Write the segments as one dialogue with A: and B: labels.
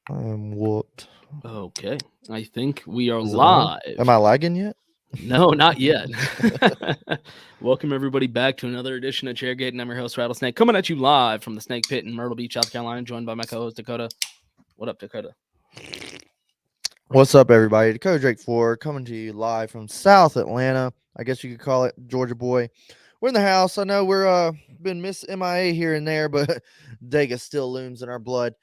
A: I am whooped.
B: Okay, I think we are
A: Is it on?
B: live.
A: Am I lagging yet?
B: No, not yet. Welcome everybody back to another edition of Chairgatin. I'm your host Rattlesnake, coming at you live from the Snake Pit in Myrtle Beach, South Carolina, joined by my co-host Dakota. What up, Dakota?
A: What's up, everybody? Dakota Drake 4 coming to you live from South Atlanta. I guess you could call it Georgia boy. We're in the house. I know we're been miss MIA here and there, but Dega still looms in our blood.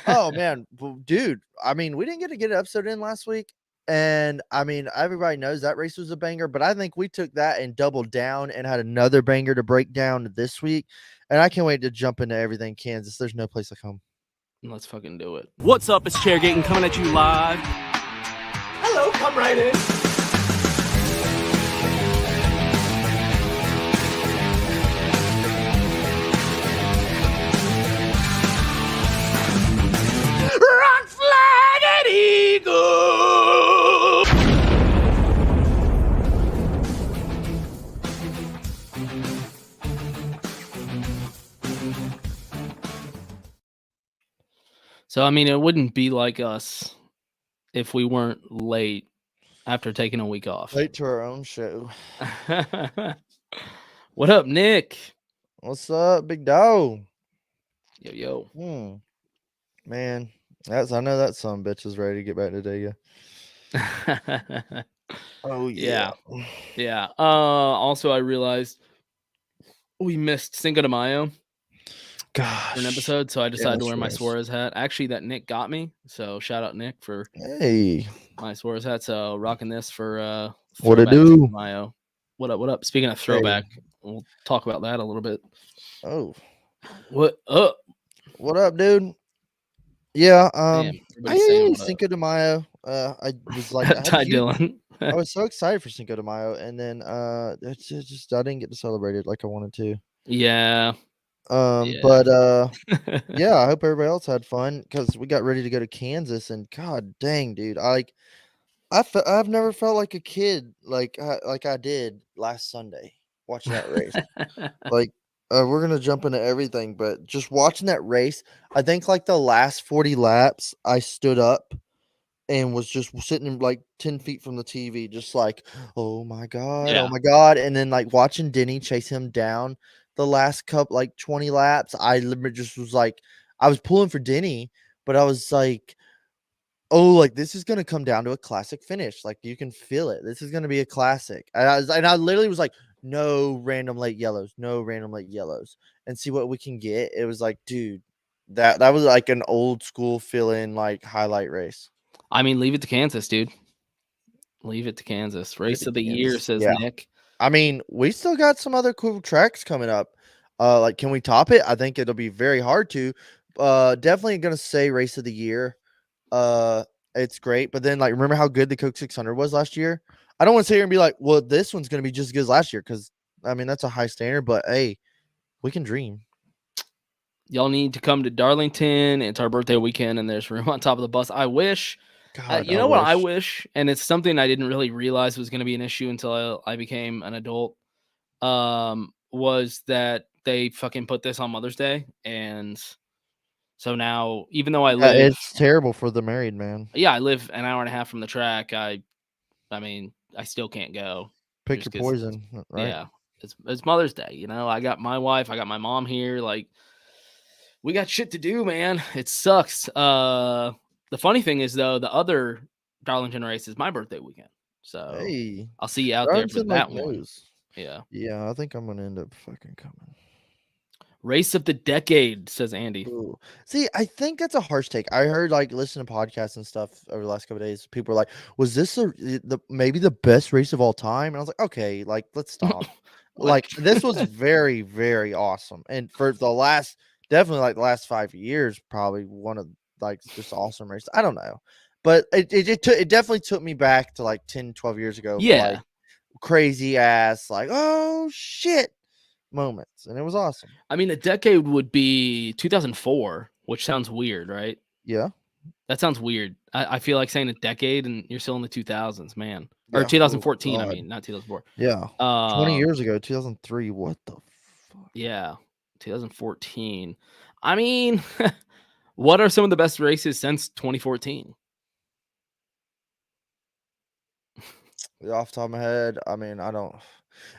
A: Oh man, dude. I mean, we didn't get an episode in last week. And I mean, everybody knows that race was a banger, but I think we took that and doubled down and had another banger to break down this week. And I can't wait to jump into everything Kansas. There's no place like home.
B: Let's fucking do it. What's up? It's Chairgatin coming at you live.
C: Hello, come right in. Rock, flag, and eagle.
B: So, I mean, it wouldn't be like us if we weren't late after taking a week off.
A: Late to our own show.
B: What up, Nick?
A: What's up, big dog?
B: Yo.
A: Man, I know that son of a bitch is ready to get back to Dega. Oh
B: Yeah. Also, I realized we missed Cinco de Mayo
A: Gosh.
B: for an episode, so I decided to wear my
A: nice.
B: Suarez hat. Actually, that Nick got me, so shout out Nick for
A: Hey,
B: my Suarez hat. So rocking this for
A: what it
B: throwback Cinco
A: do?
B: de Mayo. What up? Speaking of throwback, we'll talk about that a little bit.
A: Oh,
B: What up?
A: what up, dude? Yeah,
B: Damn,
A: I
B: everybody's saying
A: am
B: what up.
A: Cinco de Mayo. I was like,
B: Ty Dillon.
A: I was so excited for Cinco de Mayo, and then it's just I didn't get to celebrate it like I wanted to.
B: Yeah.
A: But yeah, I hope everybody else had fun because we got ready to go to Kansas, and god dang, dude, I've never felt like a kid like I did last Sunday watching that race. Like, we're gonna jump into everything, but just watching that race, I think like the last 40 laps, I stood up and was just sitting like 10 feet from the TV, just like, oh my god,
B: Yeah.
A: oh my god, and then like watching Denny chase him down the last like 20 laps, I literally just was like, I was pulling for Denny, but I was like, oh, like this is gonna come down to a classic finish. Like you can feel it. This is gonna be a classic. And I literally was like, no random late yellows, and see what we can get. It was like, dude, that was like an old school feeling like highlight race.
B: I mean, leave it to Kansas, dude. Leave it to Kansas. Race of the year, says Nick.
A: I mean, we still got some other cool tracks coming up. Like, can we top it? I think it'll be very hard to. Definitely gonna say race of the year. It's great, but then like, remember how good the Coke 600 was last year? I don't want to sit here and be like, well, this one's gonna be just as good as last year, because I mean that's a high standard. But hey, we can dream.
B: Y'all need to come to Darlington. It's our birthday weekend, and there's room on top of the bus. I wish.
A: God,
B: You know what I wish, and it's something I didn't really realize was going to be an issue until I became an adult. Was that they fucking put this on Mother's Day, and so now, even though I live,
A: it's terrible for the married man.
B: Yeah, I live an hour and a half from the track. I mean, I still can't go.
A: Pick your poison, right?
B: Yeah, it's Mother's Day. You know, I got my wife, I got my mom here. Like, we got shit to do, man. It sucks. The funny thing is, though, the other Darlington race is my birthday weekend. So
A: Hey,
B: I'll see you out there for that one.
A: Yeah. Yeah, I think I'm gonna end up fucking coming.
B: Race of the decade, says Andy.
A: Ooh. See, I think that's a harsh take. I heard like listen to podcasts and stuff over the last couple of days. People were like, "Was this maybe the best race of all time?" And I was like, "Okay, like let's stop." Like this was very, very awesome, and for the last, definitely like the last 5 years, probably one of like just awesome races. I don't know, but it definitely took me back to like 10, 12 years ago.
B: Yeah,
A: like crazy ass, like oh shit moments, and it was awesome.
B: I mean, a decade would be 2004, which sounds weird, right?
A: Yeah,
B: that sounds weird. I feel like saying a decade and you're still in the 2000s, man. Or
A: yeah.
B: 2014, I mean, not 2004.
A: Yeah, 20 years ago, 2003. What the fuck?
B: Yeah, 2014. I mean, What are some of the best races since 2014?
A: Off the top of my head, I mean, I don't.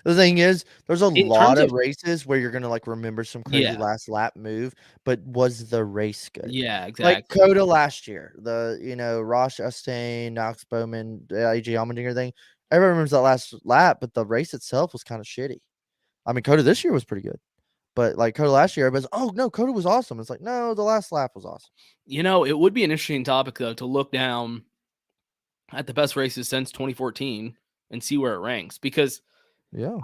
A: The thing is, there's a
B: In
A: lot
B: terms
A: of
B: of
A: races where you're gonna like remember some crazy
B: yeah,
A: last lap move, but was the race good?
B: yeah,
A: Like
B: exactly.
A: Coda last year, Ross Chastain, Knox Bowman, the AJ Allmendinger thing. Everyone remembers that last lap, but the race itself was kind of shitty. I mean, Coda this year was pretty good, but like Coda last year, everybody's oh no, Coda was awesome. It's like no, the last lap was awesome.
B: It would be an interesting topic though to look down at the best races since 2014 and see where it ranks because
A: Yeah.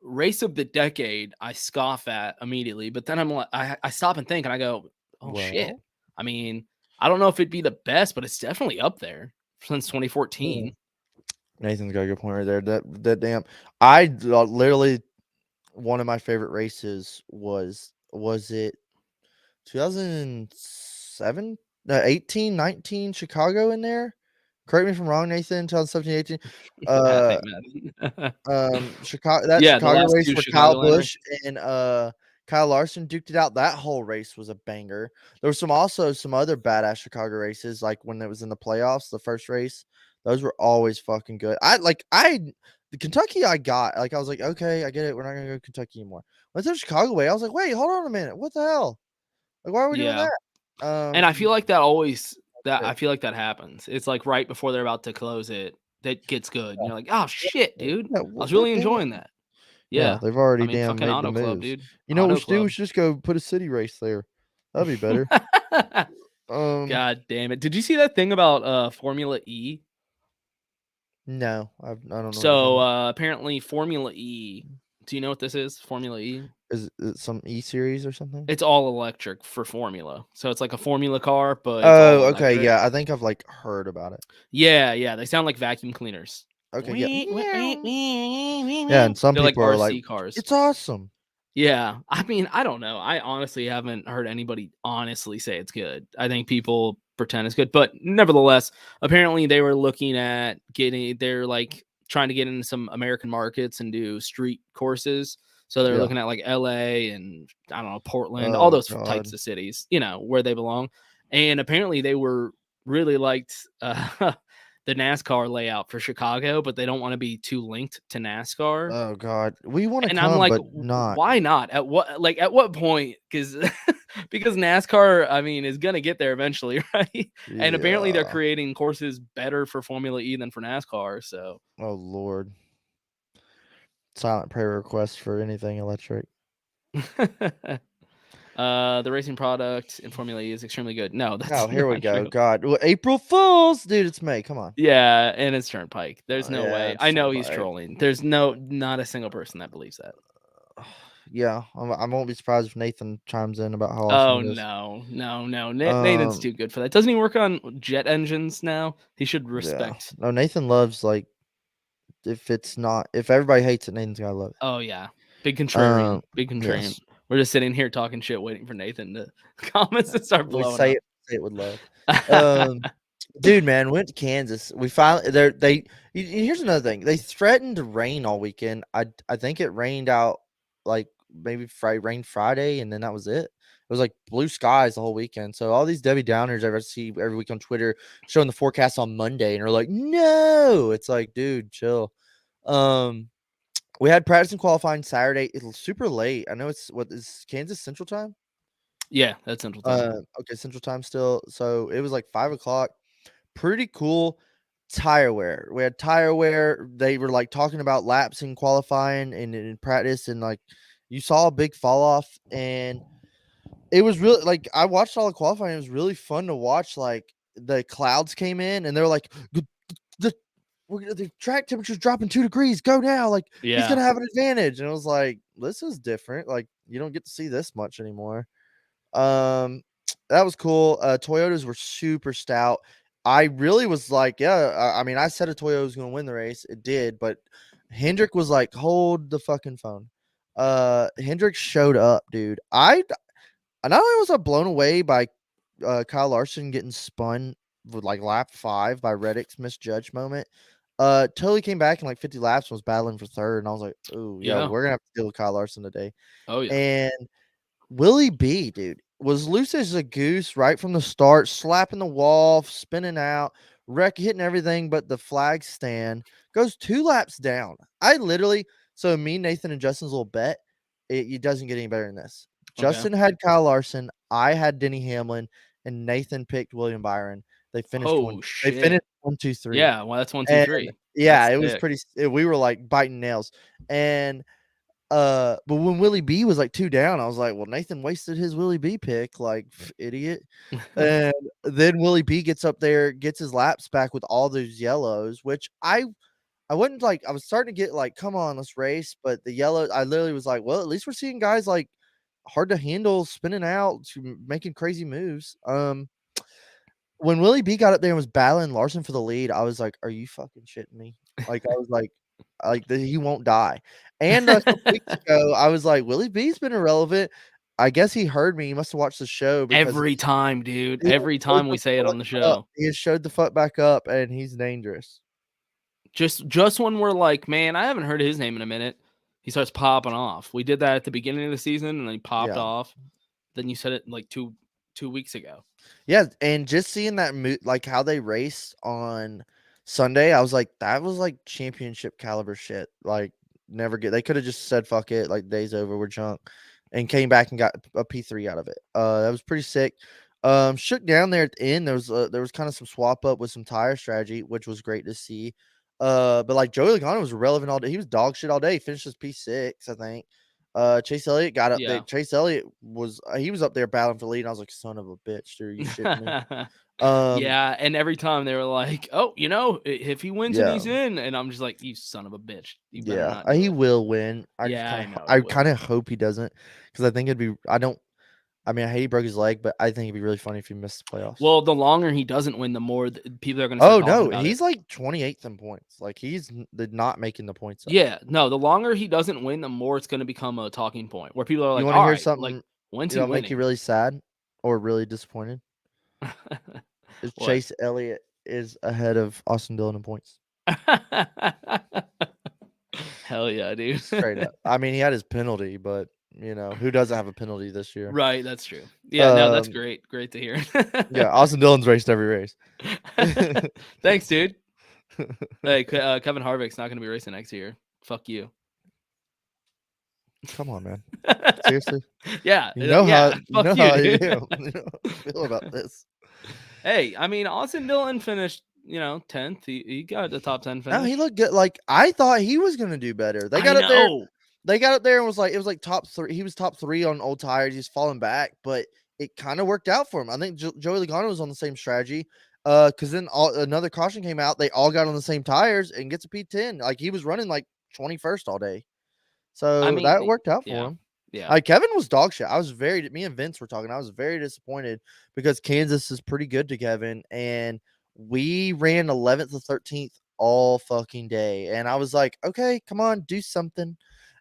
B: race of the decade I scoff at immediately, but then I'm like I stop and think and I go, oh shit.
A: Well,
B: I mean, I don't know if it'd be the best, but it's definitely up there since 2014.
A: Nathan's got a good point right there. That damn, I literally one of my favorite races was it 2007, no, 18, 19 Chicago in there. Correct me if I'm wrong, Nathan. 2017, 18.
B: Math
A: Uh,
B: ain't math.
A: Chicago that
B: Yeah, the
A: Chicago
B: last
A: race
B: two
A: where Kyle
B: Chicagoland
A: Busch
B: races.
A: and Kyle Larson duked it out. That whole race was a banger. There was also some other badass Chicago races, like when it was in the playoffs, the first race. Those were always fucking good. The Kentucky I got. Like I was like, okay, I get it. We're not gonna go Kentucky anymore. Went to the Chicago way. I was like, wait, hold on a minute. What the hell? Like, why are we doing
B: Yeah.
A: that?
B: And I feel like I
A: Shit.
B: feel like that happens. It's like right before they're about to close it, that gets good. And you're like, oh shit, dude.
A: Yeah,
B: I was
A: what
B: really
A: the hell?
B: enjoying that.
A: Yeah,
B: Yeah.
A: they've
B: I
A: already
B: mean,
A: damn
B: fucking
A: made the
B: Auto Club,
A: moves.
B: dude.
A: You know what we
B: Auto
A: should do? We
B: Club.
A: should just go put a city race there. That'd be better. Um,
B: God damn it. Did you see that thing about Formula E?
A: no, I don't know what you're talking
B: So
A: about.
B: apparently Formula E. Do you know what this is? Formula E?
A: Is it some E series or something?
B: It's all electric for Formula. So it's like a Formula car, but it's all
A: Oh, okay,
B: electric.
A: yeah, I think I've like heard about it.
B: Yeah, yeah. They sound like vacuum cleaners.
A: Okay, yeah,
B: They're
A: yeah, and some
B: like
A: people are like,
B: RC cars.
A: it's awesome.
B: Yeah. I mean, I don't know. I honestly haven't heard anybody honestly say it's good. I think people pretend it's good, but nevertheless, apparently they were looking at they're like trying to get into some American markets and do street courses. So they're
A: Yeah.
B: looking at like LA and I don't know, Portland, all
A: Oh
B: those
A: God.
B: types of cities, where they belong. And apparently they were really liked the NASCAR layout for Chicago, but they don't want to be too linked to NASCAR.
A: Oh God. We want to
B: And I'm
A: come,
B: like,
A: but not.
B: why not? At what point? Because because NASCAR, I mean, is gonna get there eventually, right? And apparently they're
A: Yeah.
B: creating courses better for Formula E than for NASCAR. So
A: Oh Lord. Silent prayer request for anything electric.
B: the racing product in Formula E is extremely good. No,
A: Oh,
B: that's
A: here we
B: not
A: go.
B: true.
A: God. Well, April Fools, dude. It's May. Come on.
B: Yeah, and it's Turnpike. There's no
A: Yeah,
B: way.
A: it's
B: I know he's
A: Turnpike.
B: trolling. There's not a single person that believes that.
A: Yeah, I won't be surprised if Nathan chimes in about how awesome
B: Oh
A: it is.
B: no. Nathan's
A: Um,
B: too good for that. Doesn't he work on jet engines now? He should
A: yeah.
B: respect.
A: No, Nathan loves like if everybody hates it, Nathan's gotta love it.
B: Oh yeah. Big contrarian. Big contrarian.
A: Yes.
B: We're just sitting here talking shit, waiting for Nathan to comments to start
A: We
B: blowing up.
A: say it with love. Dude, man, went to Kansas. We finally here's another thing. They threatened rain all weekend. I think it rained out like maybe rained Friday, and then that was it. It was like blue skies the whole weekend. So all these Debbie Downers I ever see every week on Twitter showing the forecast on Monday, and they're like, no, it's like, dude, chill. We had practice and qualifying Saturday. It's super late. I know it's what is Kansas Central Time.
B: Yeah, that's Central Time.
A: Okay, Central Time still. So it was like 5 o'clock. Pretty cool tire wear. We had tire wear. They were like talking about laps in qualifying and in practice, and like you saw a big fall off, and it was really like I watched all the qualifying. It was really fun to watch. Like the clouds came in, and they were like, the track temperature's dropping 2 degrees. Go now. Like he's
B: Yeah.
A: gonna have an advantage. And it was like, this is different. Like you don't get to see this much anymore. That was cool. Toyotas were super stout. I really was like, yeah. I mean, I said a Toyota was going to win the race. It did, but Hendrick was like, hold the fucking phone. Hendrick showed up, dude. Not only was I blown away by Kyle Larson getting spun with like lap 5 by Reddick's misjudged moment. Totally came back in like 50 laps and was battling for third, and I was like, oh yeah,
B: Yeah.
A: we're gonna have to deal with Kyle Larson today.
B: Oh yeah.
A: And Willie B, dude, was loose as a goose right from the start, slapping the wall, spinning out, hitting everything but the flag stand. Goes 2 laps down. So me, Nathan, and Justin's little bet, it doesn't get any better than this.
B: Okay.
A: Justin had Kyle Larson, I had Denny Hamlin, and Nathan picked William Byron. They finished
B: shit.
A: They finished 1, 2, 3.
B: Yeah, well, that's 1, 2,
A: And
B: 3.
A: yeah,
B: That's
A: it was
B: sick.
A: pretty. We were like biting nails, and but when Willie B was like 2 down, I was like, well, Nathan wasted his Willie B pick, like idiot. And then Willie B gets up there, gets his laps back with all those yellows, which I wouldn't like. I was starting to get like, come on, let's race. But the yellow, I literally was like, well, at least we're seeing guys like hard to handle, spinning out, making crazy moves. When Willie B got up there and was battling Larson for the lead, I was like, "Are you fucking shitting me?" Like, I was like he won't die. And a couple weeks ago, I was like, "Willie B's been irrelevant." I guess he heard me. He must have watched the show because
B: Every time, dude.
A: he
B: Every
A: showed
B: time we
A: the
B: say it on the
A: fuck up.
B: show.
A: He has showed the fuck back up, and he's dangerous.
B: Just when we're like, man, I haven't heard his name in a minute, he starts popping off. We did that at the beginning of the season, and then he popped
A: Yeah.
B: off. Then you said it like two weeks ago.
A: Yeah, and just seeing that like how they raced on Sunday, I was like, that was like championship caliber shit. Like, never get. They could have just said fuck it, like day's over, we're junk, and came back and got a P3 out of it. That was pretty sick. Shook down there at the end. There was kind of some swap up with some tire strategy, which was great to see. But like Joey Logano was relevant all day. He was dog shit all day. He finished his P6, I think. Chase Elliott got up there.
B: Yeah.
A: Chase Elliott was he was up there battling for lead. And I was like, son of a bitch, dude, you shitting me.
B: Yeah, and every time they were like, "Oh, you know, if he wins and he's
A: Yeah.
B: in," and I'm just like, "You son of a bitch, you better
A: Yeah,
B: not." Do
A: he
B: it."
A: will win. I
B: Yeah,
A: just
B: I
A: I
B: know.
A: kind of hope he doesn't, because I think it'd be. I mean, I hate he broke his leg, but I think it'd be really funny if he missed the playoffs.
B: Well, the longer he doesn't win, the more people are going to start
A: oh
B: talking
A: no,
B: about
A: he's
B: it.
A: like 28th in points. Like he's not making the points up.
B: Yeah, no, the longer he doesn't win, the more it's going to become a talking point where people are like,
A: You want to
B: "All
A: hear
B: right,
A: something?
B: like, when's he
A: It'll make
B: winning?"
A: you really sad or really disappointed. Is
B: What?
A: Chase Elliott is ahead of Austin Dillon in points.
B: Hell yeah, dude.
A: Straight up. I mean, he had his penalty, but who doesn't have a penalty this year?
B: Right, that's true. Yeah, no, that's great. Great to hear.
A: Yeah, Austin Dillon's raced every race.
B: Thanks, dude. Hey, Kevin Harvick's not going to be racing next year. Fuck you.
A: Come on, man. Seriously?
B: Yeah.
A: You know
B: yeah,
A: how
B: fuck
A: I
B: you, dude.
A: feel. Feel about this.
B: Hey, I mean, Austin Dillon finished, 10th. He got the top 10 finish.
A: No, he looked good. Like, I thought he was gonna do better. They got
B: I
A: up there.
B: know.
A: They got up there and it was like top 3. He was top 3 on old tires. He's falling back, but it kind of worked out for him. I think Joey Logano was on the same strategy. Because then another caution came out. They all got on the same tires and gets a P10. Like, he was running like 21st all day. So
B: I mean,
A: that worked out for
B: yeah.
A: him.
B: Yeah.
A: Like, Kevin was dog shit. Me and Vince were talking. I was very disappointed because Kansas is pretty good to Kevin, and we ran 11th or 13th all fucking day. And I was like, okay, come on, do something.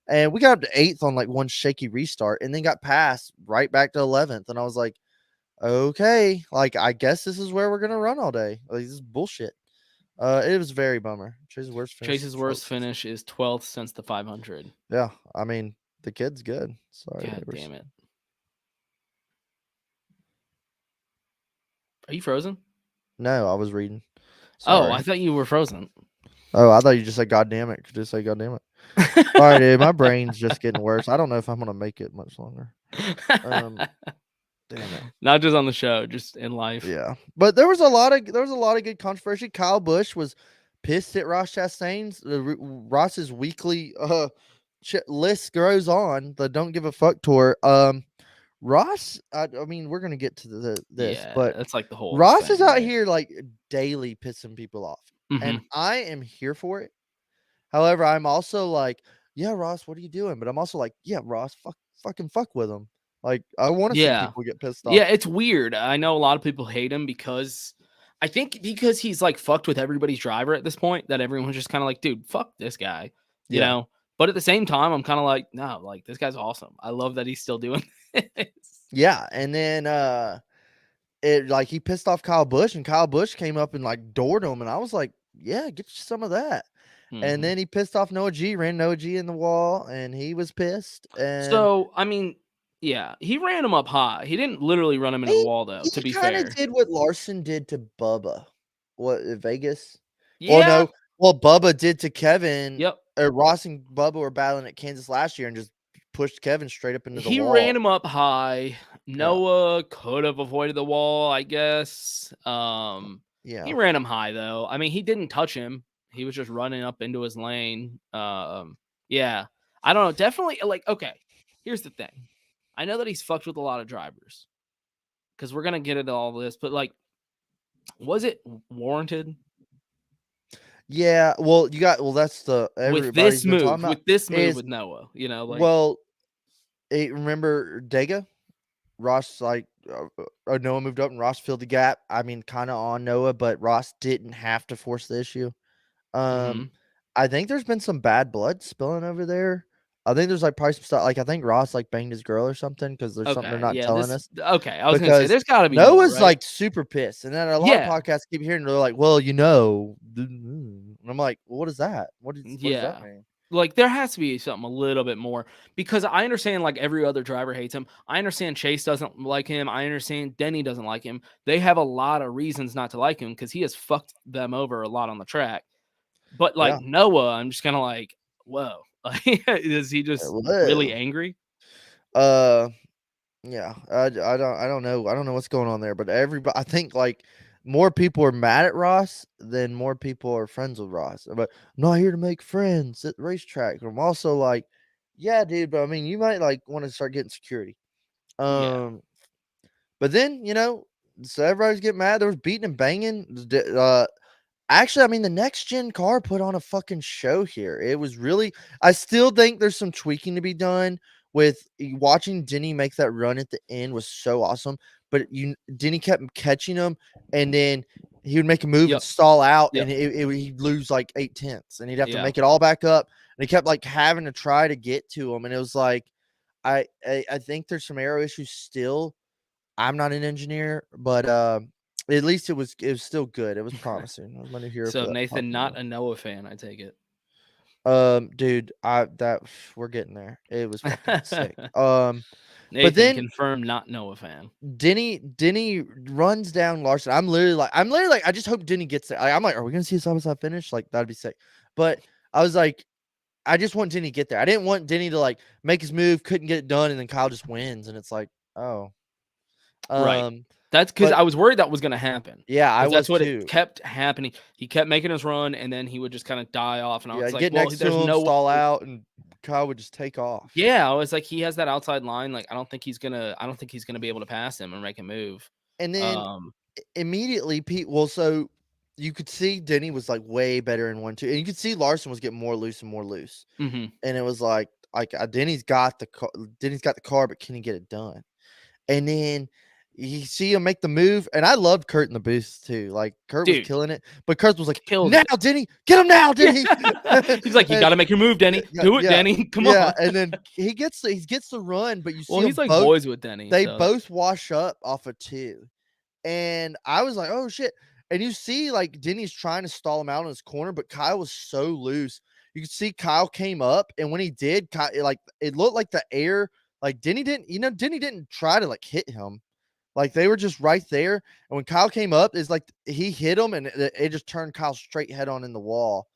A: And we got up to 8th on like one shaky restart, and then got passed right back to 11th. And I was like, okay, like, I guess this is where we're gonna run all day. Like, this is bullshit. It was very bummer. Chase's worst finish
B: is 12th since the 500.
A: Yeah, I mean, the kid's good. Sorry,
B: God
A: neighbors.
B: damn it. Are you frozen?
A: No, I was reading.
B: Oh,
A: Sorry.
B: I thought you were frozen.
A: Oh, I thought you just said God damn it. Just say God damn it. All right, dude. My brain's just getting worse. I don't know if I'm gonna make it much longer. Damn it.
B: Not just on the show, just in life.
A: Yeah, but there was a lot of good controversy. Kyle Busch was pissed at Ross Chastain's. Ross's weekly list grows on the Don't Give a Fuck tour. Ross, I mean, we're gonna get to this,
B: Yeah,
A: but
B: that's like the whole
A: Ross
B: thing,
A: is out
B: right?
A: here like daily pissing people off,
B: Mhm.
A: and I am here for it. However, I'm also like, yeah, Ross, what are you doing? But I'm also like, yeah, Ross, fucking fuck with him. Like, I want to see people get pissed off.
B: Yeah, it's weird. I know a lot of people hate him because he's like fucked with everybody's driver at this point, that everyone's just kind of like, dude, fuck this guy, you know? But at the same time, I'm kind of like, no, like, this guy's awesome. I love that he's still doing this.
A: Yeah, and then he pissed off Kyle Busch, and Kyle Busch came up and like doored him, and I was like, yeah, get you some of that. And then he pissed off Noah G, ran Noah G in the wall, and he was pissed. And
B: so, I mean, Yeah, he ran him up high. He didn't literally run him into the wall, though, to
A: He
B: be
A: kind of
B: fair.
A: did what Larson did to Bubba. What at Vegas? Well,
B: Yeah.
A: no. Well, Bubba did to Kevin.
B: Yep.
A: Ross and Bubba were battling at Kansas last year and just pushed Kevin straight up into the
B: He ran
A: wall.
B: him up high.
A: Yeah.
B: Noah could have avoided the wall, I guess.
A: Yeah.
B: He ran him high, though. I mean, he didn't touch him. He was just running up into his lane. Yeah. I don't know. Definitely, like, okay, here's the thing. I know that he's fucked with a lot of drivers because we're gonna get into all this, but like, was it warranted
A: Yeah. Well, that's the
B: with
A: everybody's
B: this
A: been talking
B: move?
A: about
B: With this move
A: is
B: with Noah, you know, like,
A: well, remember Dega? Ross Noah moved up and Ross filled the gap. I mean, kind of on Noah, but Ross didn't have to force the issue.
B: mhm.
A: I think there's been some bad blood spilling over there. I think there's like probably some stuff. Like I think Ross like banged his girl or something because there's something they're
B: Okay,
A: not
B: yeah,
A: telling
B: this
A: us.
B: okay. I was gonna say
A: Because
B: there's got to be more,
A: Noah's
B: right?
A: like super pissed, and then a lot of
B: Yeah,
A: podcasts keep hearing they're like, "Well, and I'm like, well, "What is that? What does that
B: yeah.
A: mean?"
B: Like there has to be something a little bit more because I understand like every other driver hates him. I understand Chase doesn't like him. I understand Denny doesn't like him. They have a lot of reasons not to like him because he has fucked them over a lot on the track. But like
A: Yeah.
B: Noah, I'm just kind of like, whoa, is he just really
A: Whoa.
B: angry?
A: Uh, yeah. I don't know what's going on there, but everybody, I think like more people are mad at Ross than more people are friends with Ross. But I'm not here to make friends at the racetrack. I'm also like, yeah, dude, but I mean, you might like want to start getting security.
B: Yeah,
A: Um, but then so everybody's getting mad. There was beating and banging. Actually, I mean, the next gen car put on a fucking show here. It was really, I still think there's some tweaking to be done with watching Denny make that run at the end was so awesome. But Denny kept catching him, and then he would make a move and
B: yep,
A: stall out,
B: yep,
A: and he'd lose like 8/10, and he'd have to
B: yeah,
A: make it all back up. And he kept like having to try to get to him, and it was like, I think there's some aero issues still. I'm not an engineer, but at least it was still good. It was promising. That was my new hero
B: So
A: for that
B: Nathan,
A: Pokemon.
B: not a Noah fan, I take it.
A: Dude, we're getting there. It was fucking sick. But
B: Nathan
A: then
B: confirmed, not Noah fan.
A: Denny runs down Larson. I'm literally like, I just hope Denny gets there. I'm like, are we gonna see a side by side finish? Like that'd be sick. But I was like, I just want Denny to get there. I didn't want Denny to like make his move, couldn't get it done, and then Kyle just wins, and it's like, oh.
B: Right.
A: Um,
B: That's because
A: but
B: I was worried that was gonna happen.
A: yeah, I
B: Because that's
A: was
B: what it
A: too.
B: kept happening. He kept making his run, and then he would just kinda die off, and I
A: Yeah,
B: was
A: I'd
B: like,
A: get
B: "Well,
A: next to
B: there's
A: him,
B: no
A: stall
B: way."
A: out, and Kyle would just take off.
B: Yeah, I was like, "He has that outside line, like, I don't think he's gonna be able to pass him and make a move."
A: And then
B: Um
A: immediately, so you could see Denny was like way better in 1-2, and you could see Larson was getting more loose and more loose.
B: Mhm.
A: And it was like Denny's got the car, but can he get it done? And then you see him make the move, and I loved Kurt in the booth too. Like Kurt was
B: Dude,
A: killing it, but Kurt was like,
B: killed
A: "Now,
B: it.
A: Denny, get him now,
B: Yeah.
A: Denny!"
B: He's like, "You
A: And
B: gotta make your move, Denny.
A: yeah,
B: Do it,
A: yeah,
B: Denny. Come
A: yeah.
B: on."
A: And then he gets the run, but you see
B: Well, he's
A: them
B: like
A: both.
B: boys with Denny,
A: They
B: so
A: both wash up off of 2. And I was like, "Oh, shit." And you see, like, Denny's trying to stall him out in his corner, but Kyle was so loose. You could see Kyle came up, and when he did, it looked like the air, like, Denny didn't try to, like, hit him. Like, they were just right there, and when Kyle came up, it's like he hit him, and it just turned Kyle straight head on in the wall.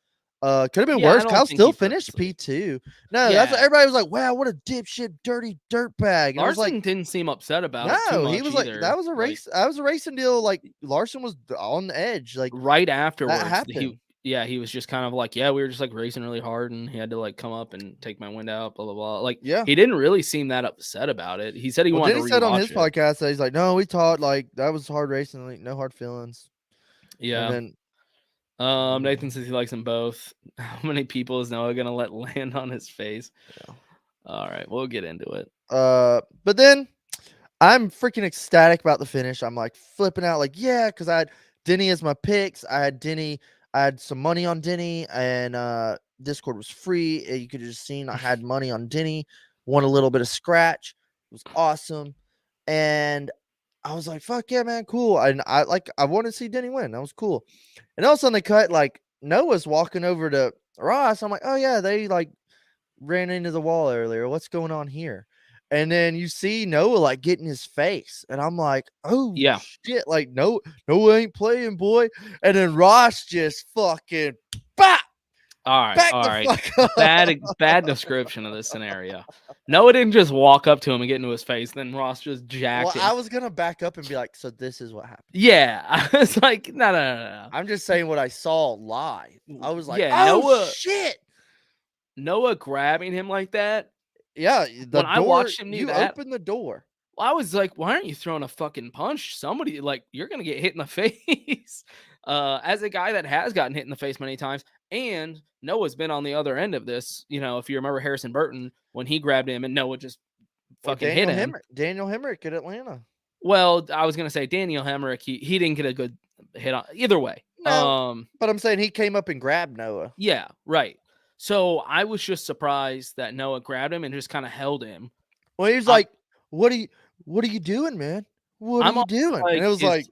A: Could have been
B: yeah, I
A: worse.
B: don't
A: Kyle
B: think
A: still
B: he
A: finished
B: purposely.
A: P2. No, that's what
B: Yeah.
A: everybody was like, "Wow, what a dipshit, dirty dirtbag." And it was like,
B: Larson didn't seem upset about it too
A: no, he
B: much
A: was like, that
B: either.
A: was a
B: Like
A: race. That was a racing deal. Like Larson was on the edge. Like
B: right
A: that
B: afterwards,
A: happened.
B: he was just kind of like, "Yeah, we were just, like, racing really hard, and he had to, like, come up and take my wind out, blah, blah, blah." Like,
A: Yeah.
B: he didn't really seem that upset about it. He said he
A: Well,
B: wanted to
A: Denny said on his
B: rewatch it.
A: podcast that he's like, no, we taught like that was hard racing, like no hard feelings. And
B: Yeah.
A: then
B: Nathan says he likes them both. How many people is Noah gonna let land on his face?
A: yeah.
B: Alright, we'll get into it.
A: But then I'm freaking ecstatic about the finish. I'm like flipping out, like, yeah, because I had Denny as my picks. I had some money on Denny, and Discord was free. You could have just seen I had money on Denny, won a little bit of scratch. It was awesome. And I was like, fuck yeah, man, cool. And I wanted to see Denny win. That was cool. And all of a sudden they cut like Noah's walking over to Ross. I'm like, oh yeah, they like ran into the wall earlier. What's going on here? And then you see Noah like get in his face, and I'm like, oh
B: Yeah.
A: shit, like Noah ain't playing, boy. And then Ross just fucking bop,
B: All
A: back the
B: right.
A: fuck up.
B: Bad description of this scenario. Noah didn't just walk up to him and get into his face. Then Ross just jacked him.
A: I was gonna back up and be like, so this is what happened.
B: Yeah, I was like, no.
A: I'm just saying what I saw live. I was like,
B: Yeah,
A: oh
B: Noah-
A: shit.
B: Noah grabbing him like that.
A: Yeah,
B: When I watched him do
A: you
B: that-
A: open the door.
B: I was like, why aren't you throwing a fucking punch? Somebody, like, you're gonna get hit in the face. As a guy that has gotten hit in the face many times, and Noah's been on the other end of this. You know, if you remember Harrison Burton when he grabbed him and Noah just fucking hit him.
A: Daniel Hemrick at Atlanta.
B: Well, I was gonna say Daniel Hemrick. He didn't get a good hit on either way.
A: No, but I'm saying he came up and grabbed Noah.
B: Yeah, right. So I was just surprised that Noah grabbed him and just kind of held him.
A: Well, he was like, what are you doing, man? What are you doing?
B: like,
A: and it was like,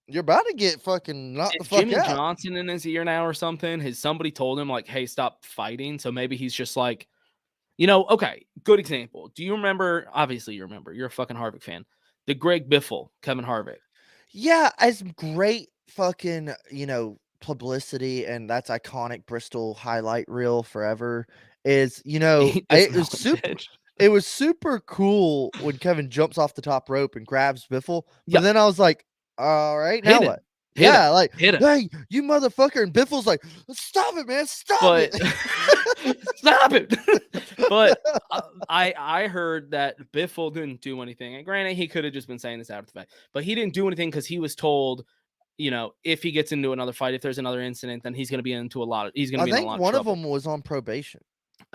A: you're about to get fucking knocked the fuck
B: Jimmy
A: out.
B: Johnson in his ear now or something? Has somebody told him like, hey, stop fighting? So maybe he's just like, you know, okay, good example. Do you remember? Obviously, you remember. You're a fucking Harvick fan. The Greg Biffle, Kevin Harvick.
A: Yeah, it's great fucking, publicity, and that's iconic Bristol highlight reel forever. Is it was super cool when Kevin jumps off the top rope and grabs Biffle. But then I was like, all right, now what? Yeah, like, hey, you motherfucker. And Biffle's like, stop it, man. Stop it.
B: Stop it. But I heard that Biffle didn't do anything. And granted, he could have just been saying this after the fact, but he didn't do anything because he was told, if he gets into another fight, if there's another incident, then he's going to be into a lot of, he's going to be in a lot of trouble.
A: One of them was on probation.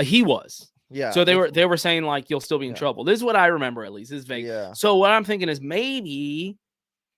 B: He was.
A: Yeah.
B: So they were saying like, you'll still be in trouble. This is what I remember, at least. This is vague.
A: Yeah.
B: So what I'm thinking is maybe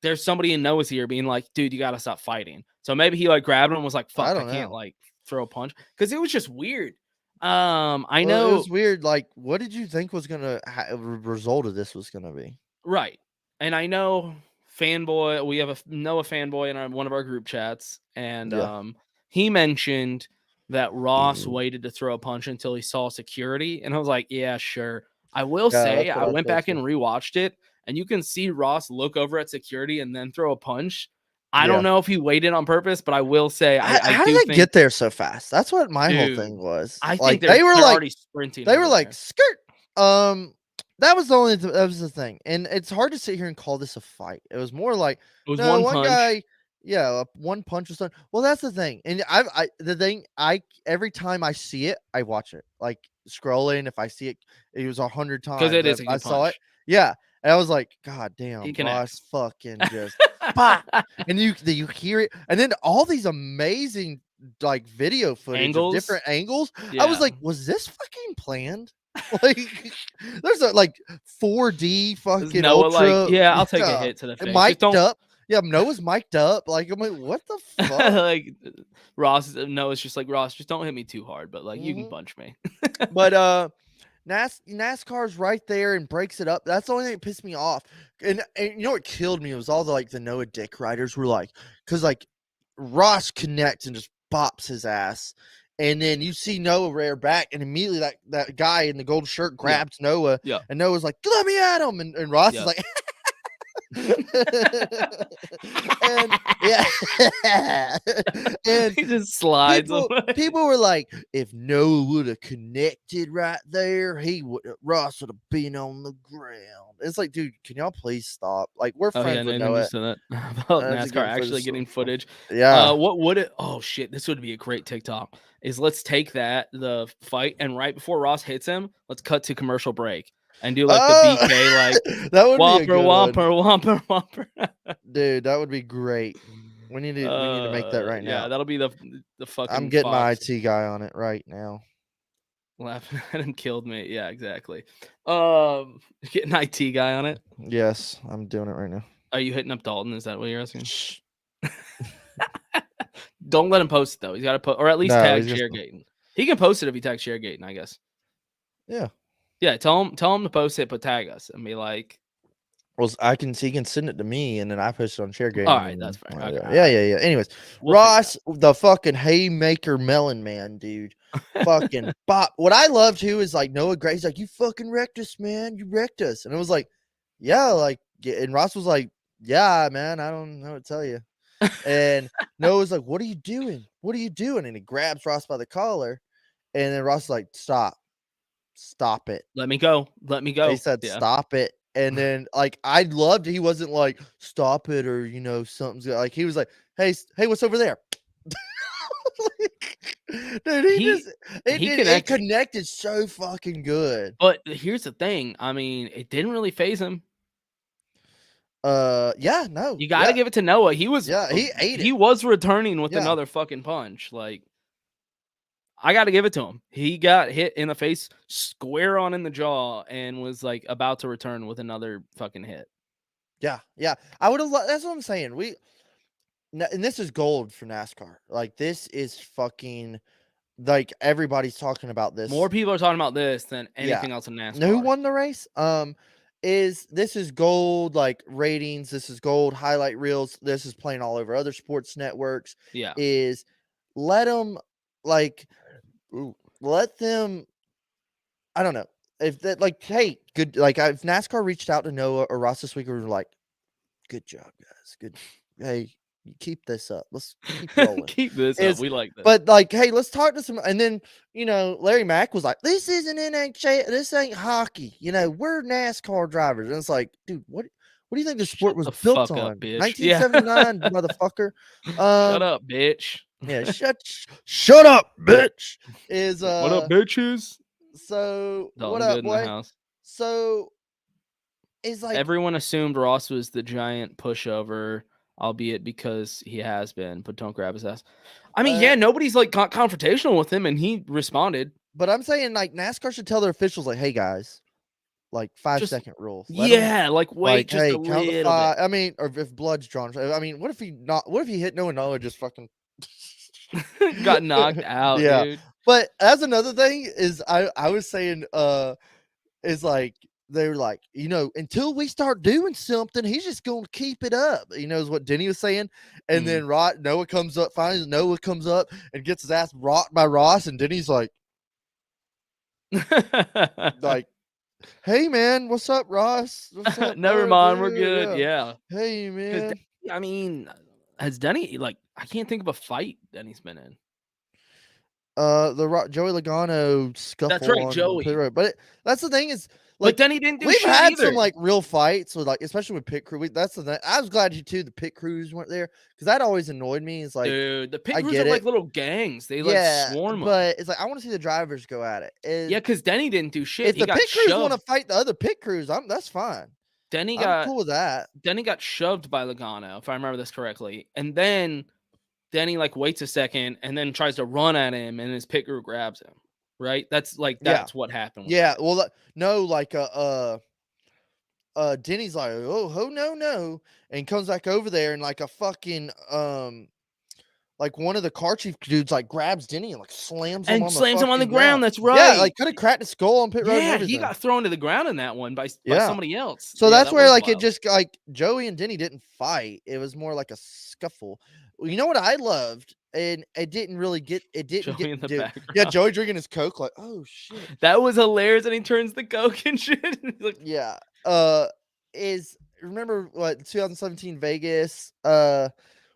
B: there's somebody in Noah's ear being like, dude, you got to stop fighting. So maybe he like grabbed him and was like, fuck, I can't like throw a punch. Because it was just weird. I know
A: it was weird. Like, what did you think was going to result of this was going to be?
B: Right. And I know fanboy, we have a Noah fanboy in one of our group chats. And he mentioned that Ross waited to throw a punch until he saw security. And I was like, yeah, sure. I will say I went back and rewatched it, and you can see Ross look over at security and then throw a punch. I don't know if he waited on purpose, but I will say
A: how did they get there so fast? That's what my whole thing was.
B: I think they were like already sprinting.
A: They were like skirt. That was the thing, and it's hard to sit here and call this a fight. It was more like
B: it was one punch.
A: Guy. Yeah, one punch was done. Well, that's the thing, and every time I see it, I watch it. Like scrolling, if I see it, it was 100 times.
B: Because it is a good
A: I saw it. Yeah, and I was like, God damn, Ross fucking just pop. And you hear it, and then all these amazing like video footage of different angles. Yeah. I was like, was this fucking planned? Like, there's a like 4D fucking
B: Noah,
A: ultra.
B: Like, yeah, I'll take a hit to the face.
A: Mic'd up. Yeah, Noah's mic'd up. Like, I'm like, what the fuck?
B: Like, Noah's just like, Ross, just don't hit me too hard, but like, you can punch me.
A: But NASCAR's right there and breaks it up. That's the only thing that pissed me off. And you know what killed me was all the Noah dick riders were like, because like Ross connects and just bops his ass. And then you see Noah rear back, and immediately that guy in the gold shirt grabs Noah. Yeah. And Noah's like, let me at him. And Ross is like, and and
B: he just slides
A: people were like, if Noah would have connected right there, Ross would have been on the ground. It's like, dude, can y'all please stop? Like, we're friends with Noah.
B: About NASCAR actually getting footage.
A: Yeah.
B: What would it? Oh shit, this would be a great TikTok. Is let's take the fight, and right before Ross hits him, let's cut to commercial break. And do like the BK, like
A: that would
B: whomper.
A: Dude, that would be great. We need to make that right now.
B: Yeah, that'll be the fucking.
A: I'm getting my IT guy on it right now.
B: Laughing at him killed me. Yeah, exactly. Getting IT guy on it.
A: Yes, I'm doing it right now.
B: Are you hitting up Dalton? Is that what you're asking? Don't let him post it though. He's got to put, or at least tag Chairgatin. He can post it if he tags Chairgatin, I guess.
A: Yeah.
B: Yeah, tell him to post it, but tag us and be like.
A: Well, he can send it to me, and then I post it on Chairgatin.
B: All right, that's fine. Okay.
A: Yeah. Anyways, Ross, the fucking haymaker melon man, dude. fucking bop. What I love too is like Noah Gray. He's like, "You fucking wrecked us, man. You wrecked us." And it was like, "Yeah, like," and Ross was like, "Yeah, man. I don't know what to tell you." And Noah's like, "What are you doing? What are you doing?" And he grabs Ross by the collar, and then Ross is like, "Stop it."
B: Let me go. Let me
A: He
B: go.
A: said,
B: Yeah.
A: "Stop it." And then, like, I loved he wasn't like, "Stop it," or, something's like, he was like, "Hey, what's over there?" Dude, he
B: He
A: just it
B: he
A: did it
B: connects.
A: connected so fucking good.
B: But here's the thing. I mean, it didn't really phase him.
A: Yeah, no,
B: You got to
A: yeah,
B: give it to Noah. He was
A: yeah, he ate it.
B: he was returning with
A: Yeah,
B: another fucking punch. Like, I got to give it to him. He got hit in the face, square on in the jaw, and was like about to return with another fucking hit.
A: yeah. I would have that's what I'm saying. And this is gold for NASCAR. Like, this is fucking like, everybody's talking about this.
B: More people are talking about this than
A: Yeah.
B: anything else in
A: Know who
B: NASCAR.
A: won the race? This is gold, like, ratings, this is gold highlight reels, this is playing all over other sports networks,
B: Yeah.
A: is let them, like, let them, I don't know, if that, like, hey, good, like, if NASCAR reached out to Noah or Ross this week, we were like, "Good job, guys, good, hey, you keep this up, let's keep rolling."
B: Keep this up. We like this.
A: But, like, "Hey, let's talk to some," and then, Larry Mack was like, "This isn't NHL, this ain't hockey, we're NASCAR drivers," and it's like, "Dude, what do you think the sport
B: Shut
A: was
B: the
A: built
B: fuck up,
A: on?
B: bitch. Yeah.
A: 1979, motherfucker."
B: Shut
A: Um,
B: up, bitch.
A: yeah, shut up, bitch, is,
B: What up, bitches?
A: so what
B: Dalton
A: up,
B: Good in the
A: boy?
B: house.
A: So, is like,
B: Everyone assumed Ross was the giant pushover, albeit because he has been, but don't grab his ass. I mean,
A: uh
B: yeah, nobody's like got confrontational with him, and he responded.
A: but I'm saying, like, NASCAR should tell their officials, like, "Hey, guys, like,
B: Just
A: 5-second rule. Let them."
B: yeah, like wait
A: Like,
B: just a
A: "Hey, count to
B: little bit.
A: 5." I mean, or if blood's drawn. I mean, what if he hit Noah just fucking
B: Got knocked out,
A: Yeah.
B: dude.
A: But that's another thing is I was saying, is like, they were like, "Until we start doing something, he's just gonna keep it up." Is what Denny was saying. And
B: Mm.
A: then Noah comes up, finally Noah comes up and gets his ass rocked by Ross, and Denny's like, "Hey, man, what's up, Ross? What's up,
B: Never
A: bro,
B: mind, we're
A: dude?
B: good.
A: Yeah.
B: Yeah,
A: Hey,
B: because
A: man."
B: I mean, has Denny like I can't think of a fight Denny's been in.
A: Joey Logano
B: That's
A: scuffle
B: right,
A: on pit
B: Joey.
A: road, but that's the thing is,
B: But
A: like,
B: Denny didn't do
A: we've
B: shit
A: had some,
B: either.
A: like, real fights with, like, especially with pit crew. That's the thing. I was glad the pit crews weren't there, because that always annoyed me. It's like,
B: Dude, the pit
A: I
B: crews
A: get
B: are like
A: it.
B: little gangs. They like
A: Yeah,
B: swarm them.
A: but it's like, I wanna see the drivers go at it.
B: Yeah, because Denny didn't do shit.
A: If
B: He
A: the
B: got
A: pit crews wanna
B: shoved.
A: fight the other pit crews, that's fine.
B: Denny
A: I'm
B: got
A: cool with that.
B: Denny got shoved by Logano, if I remember this correctly. And then Denny like waits a second and then tries to run at him, and his pit crew grabs him. Right? That's
A: Yeah.
B: what happened with
A: Yeah,
B: that.
A: well, no, like, Denny's like, "Oh, no, no," and comes back over there, and, like, a fucking, like, one of the car chief dudes, like, grabs Denny and, like, slams him
B: And
A: on the
B: slams him on the
A: fucking ground.
B: ground. That's
A: Yeah,
B: right.
A: like, coulda cracked his skull on pit road and
B: Yeah, he
A: everything.
B: got thrown to the ground in that one by
A: Yeah.
B: somebody else.
A: So
B: Yeah,
A: that's
B: that
A: where,
B: was
A: like, it
B: wild.
A: just, like, Joey and Denny didn't fight. It was more like a scuffle. Well, you know what I loved? And it didn't
B: Joey
A: get
B: in the
A: dude.
B: background.
A: Yeah, Joey drinking his Coke like, "Oh, shit."
B: That was hilarious, and he turns the coke and shit. And he's like,
A: Yeah. Is remember what 2017 Vegas,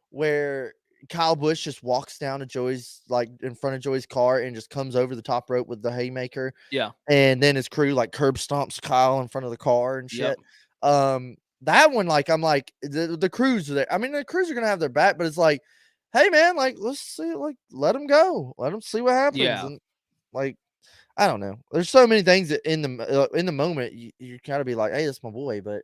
A: where Kyle Busch just walks down to Joey's, like, in front of Joey's car and just comes over the top rope with the haymaker,
B: yeah,
A: and then his crew, like, curb stomps Kyle in front of the car and
B: yep,
A: shit. That one, like, I'm like, the crews are there. I mean, the crews are gonna have their back, but it's like, "Hey, man, like, let's see, like, let them go. Let them see what happens."
B: yeah.
A: And, like, I don't know. There's so many things that in the moment, you gotta be like, "Hey, that's my boy," but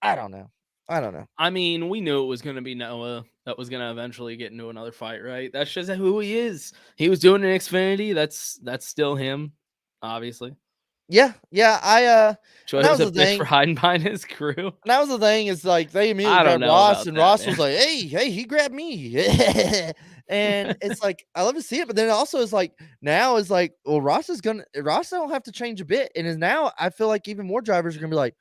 A: I don't know. I don't know.
B: I mean, we knew it was gonna be Noah that was gonna eventually get into another fight, right? That's just who he is. He was doing it in Xfinity. That's still him, obviously.
A: Yeah, yeah, and
B: Joey
A: that
B: was
A: was
B: a
A: the
B: bitch for
A: thing.
B: hiding behind his crew.
A: And that was the thing is, like, they immediately
B: I don't
A: grabbed
B: know
A: Ross,
B: about
A: and
B: that,
A: Ross was
B: man.
A: like, "Hey, he grabbed me." And it's like, I love to see it, but then also it's like, now is like, well, Ross don't have to change a bit, and is now I feel like even more drivers are gonna be like,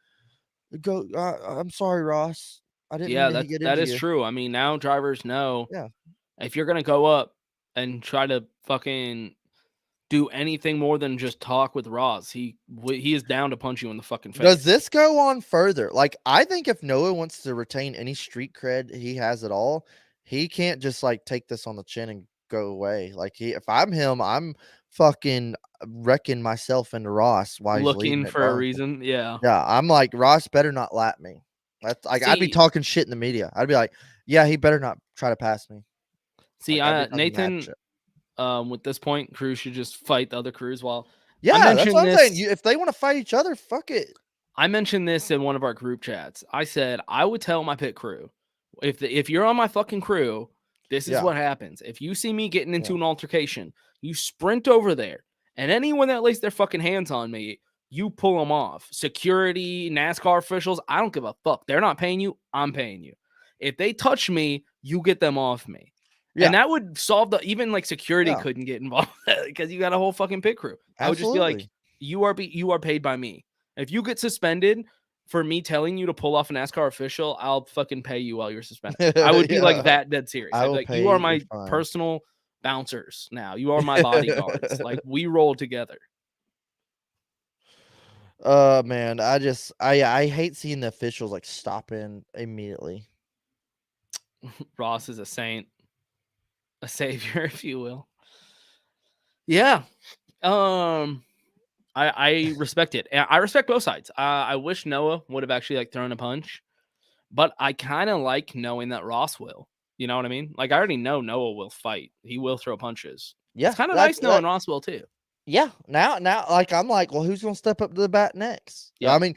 A: "Go, I'm sorry, Ross. I didn't mean
B: Yeah,
A: to
B: that
A: get
B: that
A: into
B: is
A: you."
B: true. I mean, now drivers know
A: Yeah.
B: if you're gonna go up and try to fucking do anything more than just talk with Ross. He is down to punch you in the fucking face.
A: Does this go on further? Like, I think if Noah wants to retain any street cred he has at all, he can't just like take this on the chin and go away. Like, if I'm him, I'm fucking wrecking myself into Ross while he's leading
B: looking
A: at
B: for a
A: Darlington.
B: reason? Yeah.
A: Yeah, I'm like, Ross better not lap me. That's like, I'd be
B: See-
A: talking shit in the media. I'd be like, yeah, he better not try to pass me.
B: See,
A: Like, I'd be talking mad
B: Nathan,
A: shit.
B: with this point, crews should just fight the other crews. While
A: Yeah, that's what I'm saying.
B: this-
A: If they want to fight each other, fuck it.
B: I mentioned this in one of our group chats. I said I would tell my pit crew, if you're on my fucking crew, this is
A: Yeah.
B: what happens. If you see me getting into an altercation, you sprint over there, and anyone that lays their fucking hands on me, you pull them off. Security, NASCAR officials, I don't give a fuck. They're not paying you. I'm paying you. If they touch me, you get them off me.
A: Yeah.
B: And that would solve even like security
A: Yeah.
B: couldn't get involved because you got a whole fucking pit crew. I would just be like, you are paid by me. If you get suspended for me telling you to pull off an NASCAR official, I'll fucking pay you while you're suspended. I would be like that dead serious. I'd be like, you are my personal bouncers now. You are my bodyguards. Like, we roll together.
A: Man, I hate seeing the officials like stop in immediately.
B: Ross is a saint, a savior, if you will. Yeah. I respect it. I respect both sides. I wish Noah would have actually like thrown a punch, but I kind of like knowing that Ross will. You know what I mean? Like, I already know Noah will fight. He will throw punches.
A: Yeah,
B: it's kind of nice knowing Ross will too.
A: Yeah, now, like I'm like, well, who's gonna step up to the bat next?
B: Yeah,
A: I mean,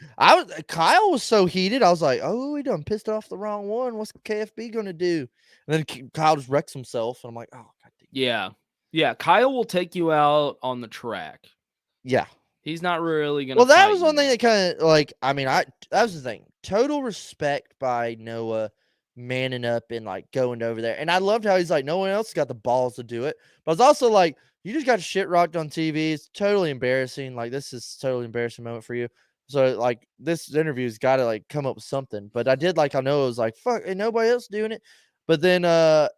A: Kyle was so heated. I was like, oh, he done pissed off the wrong one. What's KFB gonna do? And then Kyle just wrecks himself, and I'm like, oh, God.
B: Yeah. Kyle will take you out on the track.
A: Yeah.
B: He's not really gonna.
A: Well, that was one thing that kind of like, I mean, that was the thing. Total respect by Noah manning up and like going over there. And I loved how he's like, no one else got the balls to do it. But I was also like, you just got shit rocked on TV. It's totally embarrassing. Like, this is a totally embarrassing moment for you. So like, this interview's got to like come up with something. But I did like, I know it was like, fuck, ain't nobody else doing it. But then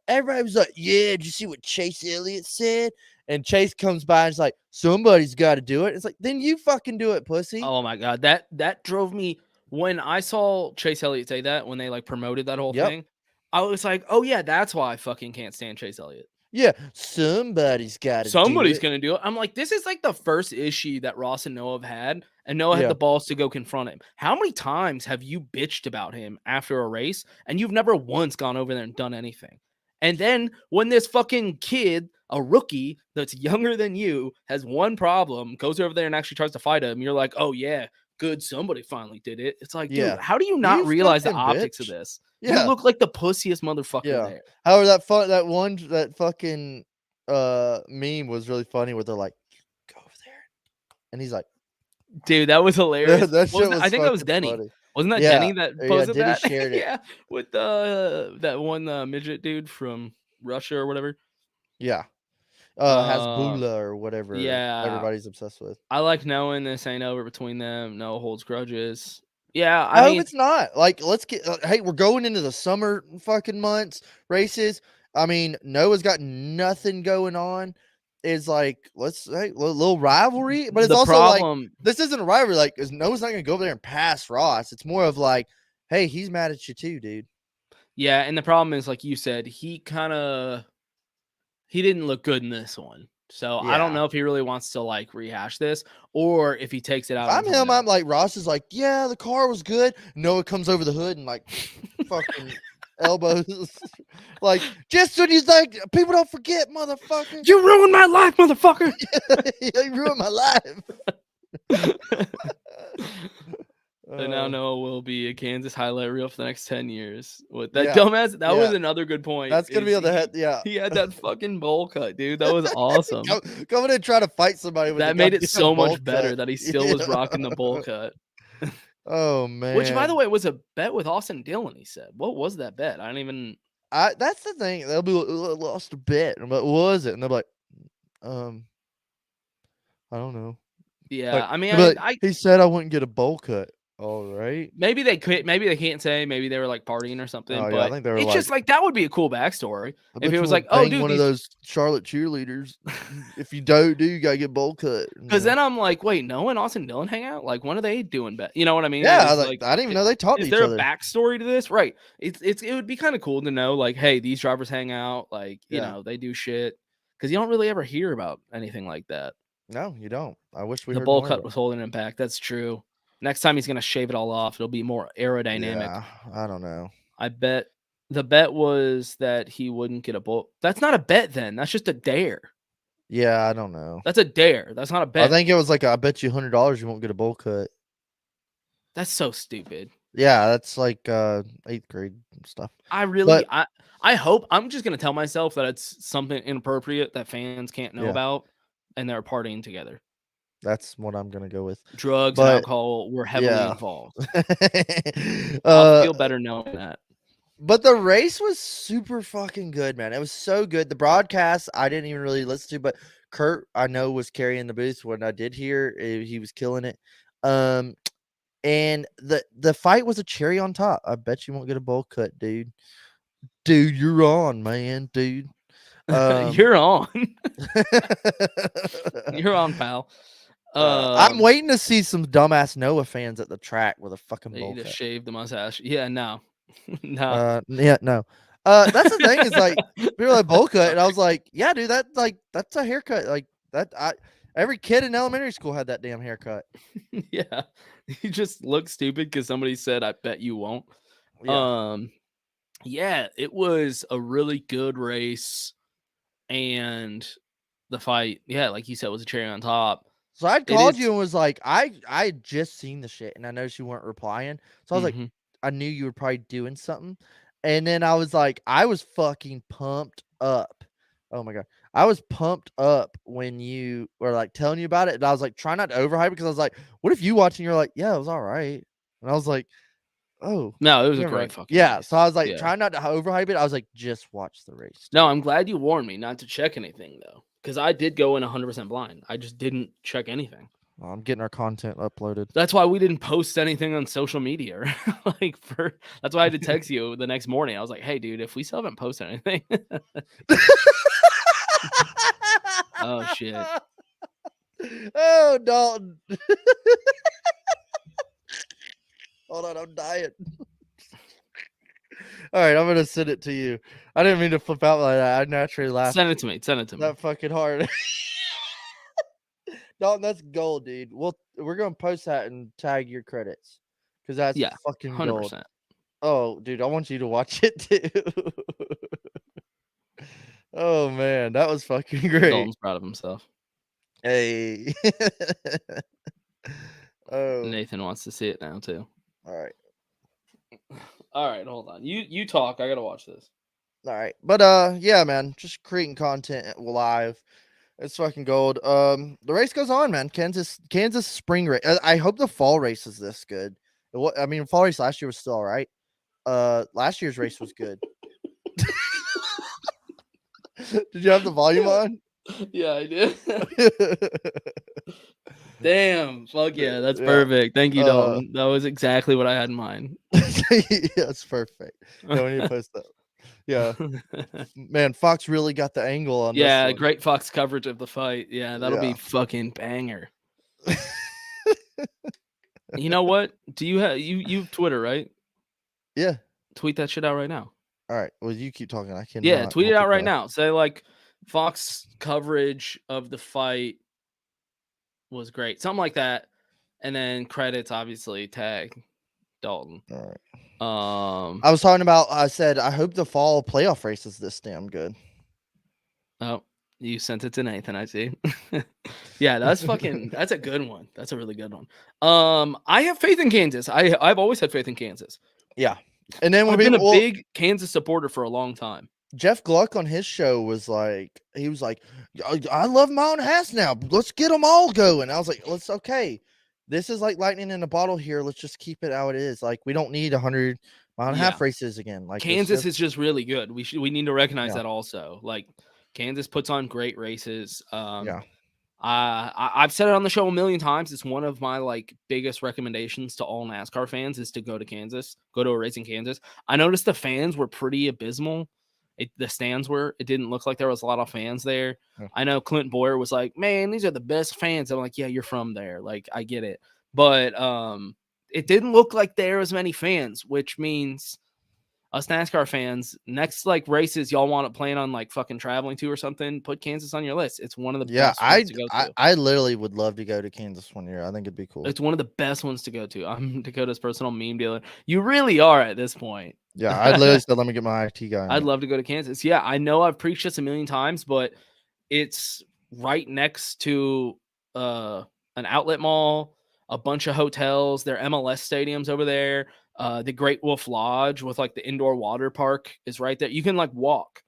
A: everybody was like, yeah, did you see what Chase Elliott said? And Chase comes by and is like, somebody's got to do it. It's like, then you fucking do it, pussy.
B: Oh my God. That drove me when I saw Chase Elliott say that, when they like promoted that whole thing. I was like, oh yeah, that's why I fucking can't stand Chase Elliott.
A: Yeah, somebody's got to
B: Somebody's going to do it. I'm like, this is like the first issue that Ross and Noah have had, and Noah had the balls to go confront him. How many times have you bitched about him after a race, and you've never once gone over there and done anything? And then when this fucking kid, a rookie that's younger than you, has one problem, goes over there and actually tries to fight him, you're like, oh yeah, good, somebody finally did it. It's like, dude, how do you not realize the optics of this? You look like the pussiest motherfucker there.
A: However, that fucking meme was really funny where they're like, go over there. And he's like,
B: dude, that was hilarious.
A: I
B: think that was Denny.
A: Funny.
B: Wasn't that Denny that posted
A: Denny
B: that?
A: shared it.
B: Yeah, with that one midget dude from Russia or whatever.
A: Yeah. Hasbullah or whatever.
B: Yeah.
A: Everybody's obsessed with.
B: I like knowing this ain't over between them. No holds grudges. Yeah,
A: I hope it's not. Like, let's get. Hey, we're going into the summer fucking months races. I mean, Noah's got nothing going on. Is like, little rivalry, but it's also like, this isn't a rivalry. Like, Noah's not gonna go over there and pass Ross. It's more of like, hey, he's mad at you too, dude.
B: Yeah, and the problem is, like you said, he didn't look good in this one. So I don't know if he really wants to like rehash this, or if he takes it out.
A: I'm him. I'm like, Ross is like, yeah, the car was good. Noah comes over the hood and like fucking elbows. Like, just when he's like, people don't forget, motherfucker.
B: You ruined my life, motherfucker.
A: You ruined my life.
B: So now Noah will be a Kansas highlight reel for the next 10 years. With that dumbass, that was another good point.
A: That's gonna be on the head. Yeah,
B: he had that fucking bowl cut, dude. That was awesome.
A: Go in and try to fight somebody. With
B: that made it so much better that he still was rocking the bowl cut.
A: Oh man!
B: Which, by the way, was a bet with Austin Dillon. He said, "What was that bet? I don't even."
A: That's the thing. They'll be lost a bet. I'm like, what was it? And they're like, I don't know.
B: Yeah,
A: like,
B: I mean,
A: he said I wouldn't get a bowl cut. All right.
B: Maybe they could. Maybe they can't say. Maybe they were like partying or something.
A: Oh, yeah, I
B: But
A: think they were
B: it's
A: like,
B: just like that would be a cool backstory
A: I
B: if
A: bet
B: it
A: you
B: was
A: won't
B: like, oh,
A: bang
B: dude,
A: one of
B: these.
A: those Charlotte cheerleaders. If you don't, you gotta get bowl cut.
B: Because then I'm like, wait, Noah and Austin Dillon hang out? Like, when are they doing bet? You know what I mean?
A: Yeah,
B: It's
A: like I didn't even know they talked to
B: is
A: each
B: there a
A: other.
B: backstory to this? Right. It would be kind of cool to know, like, hey, these drivers hang out, like, you
A: Yeah.
B: know, they do shit. Because you don't really ever hear about anything like that.
A: No, you don't. I wish we
B: The
A: heard
B: bowl
A: more
B: cut
A: about
B: was holding him back. That's true. Next time he's gonna shave it all off. It'll be more aerodynamic.
A: Yeah, I don't know.
B: I bet the bet was that he wouldn't get a bowl. That's not a bet then. That's just a dare.
A: Yeah, I don't know.
B: That's a dare. That's not a
A: I
B: bet.
A: think it was like I bet you $100 you won't get a bowl cut.
B: That's so stupid.
A: Yeah, that's like 8th grade stuff.
B: I really I hope I'm just gonna tell myself that it's something inappropriate that fans can't know about, and they're partying together.
A: That's what I'm gonna go with.
B: Drugs and alcohol were heavily involved. I'll feel better knowing that.
A: But the race was super fucking good, man. It was so good. The broadcast I didn't even really listen to, but Kurt I know was carrying the booth. When I did hear, he was killing it. And the fight was a cherry on top. I bet you won't get a bowl cut, dude. Dude, you're on, man, dude.
B: You're on. You're on, pal.
A: I'm waiting to see some dumbass Noah fans at the track with a fucking bowl cut.
B: Just shave the mustache. Yeah, no. No.
A: Yeah, no. That's the thing is like we were like bowl cut, and I was like, yeah, dude, that's a haircut. Like that every kid in elementary school had that damn haircut.
B: Yeah. You just look stupid because somebody said, I bet you won't.
A: Yeah.
B: Yeah, it was a really good race. And the fight, yeah, like you said, was a cherry on top.
A: So I called you and was like, I had just seen the shit, and I noticed you weren't replying. So I was like, I knew you were probably doing something. And then I was like, I was fucking pumped up. Oh my God. I was pumped up when you were like telling you about it. And I was like, trying not to overhype it because I was like, what if you watching? You're like, yeah, it was all right. And I was like, oh.
B: No, it was a great fucking
A: race. So I was like,
B: Yeah.
A: trying not to overhype it. I was like, just watch the race.
B: No, I'm glad you warned me not to check anything, though. Because I did go in 100% blind. I just didn't check anything.
A: Well, I'm getting our content uploaded.
B: That's why we didn't post anything on social media. That's why I had to text you the next morning. I was like, hey, dude, if we still haven't posted anything. Oh, shit.
A: Oh, Dalton. Hold on, I'm dying. All right, I'm gonna send it to you. I didn't mean to flip out like that. I naturally laughed.
B: Send it to me.
A: That fucking hard. Dalton, that's gold, dude. We're gonna post that and tag your credits because that's fucking 100%. Gold. Oh, dude, I want you to watch it too. Oh man, that was fucking great.
B: Dalton's proud of himself.
A: Hey. Oh.
B: Nathan wants to see it now too.
A: All right.
B: All right, hold on. You talk. I gotta watch this.
A: All right, but yeah, man, just creating content live. It's fucking gold. The race goes on, man. Kansas spring race. I hope the fall race is this good. I mean, fall race last year was still all right. Last year's race was good. Did you have the volume on?
B: Yeah, I did. Damn. Fuck yeah. That's perfect. Thank you, Dalton. That was exactly what I had in mind.
A: That's perfect. Yeah, we need to post that. Yeah. Man, Fox really got the angle on this one.
B: Great Fox coverage of the fight. Yeah, that'll be fucking banger. You know what? Do you have you Twitter, right?
A: Yeah.
B: Tweet that shit out right now.
A: All right. Well, you keep talking. I can't.
B: Yeah, tweet it out right now. Say like Fox coverage of the fight was great. Something like that. And then credits, obviously, tag Dalton.
A: All right.
B: I
A: was talking about, I said, I hope the fall playoff race is this damn good.
B: Oh, you sent it to Nathan, I see. Yeah, that's a good one. That's a really good one. I have faith in Kansas. I've always had faith in Kansas.
A: Yeah. And then
B: I've been a big Kansas supporter for a long time.
A: Jeff Gluck on his show was like, he was like, I love Mile and a Half now. Let's get them all going. I was like, okay. This is like lightning in a bottle here. Let's just keep it how it is. Like, we don't need 100 mile and a half races again. Like,
B: Kansas is just really good. We need to recognize that also. Like, Kansas puts on great races. I I've said it on the show a million times. It's one of my like biggest recommendations to all NASCAR fans is to go to Kansas, go to a race in Kansas. I noticed the fans were pretty abysmal. The stands were. It didn't look like there was a lot of fans there.
A: Yeah.
B: I know Clint Boyer was like, "Man, these are the best fans." I'm like, "Yeah, you're from there. Like, I get it." But it didn't look like there was many fans, which means us NASCAR fans, next like races y'all want to plan on like fucking traveling to or something, put Kansas on your list. It's one of the best ones to go to.
A: I literally would love to go to Kansas one year. I think it'd be cool.
B: It's one of the best ones to go to. I'm Dakota's personal meme dealer. You really are at this point.
A: Yeah, I literally said, let me get my IT guy.
B: I'd love to go to Kansas. Yeah, I know I've preached this a million times, but it's right next to an outlet mall, a bunch of hotels, their MLS stadiums over there. The Great Wolf Lodge with like the indoor water park is right there. You can like walk.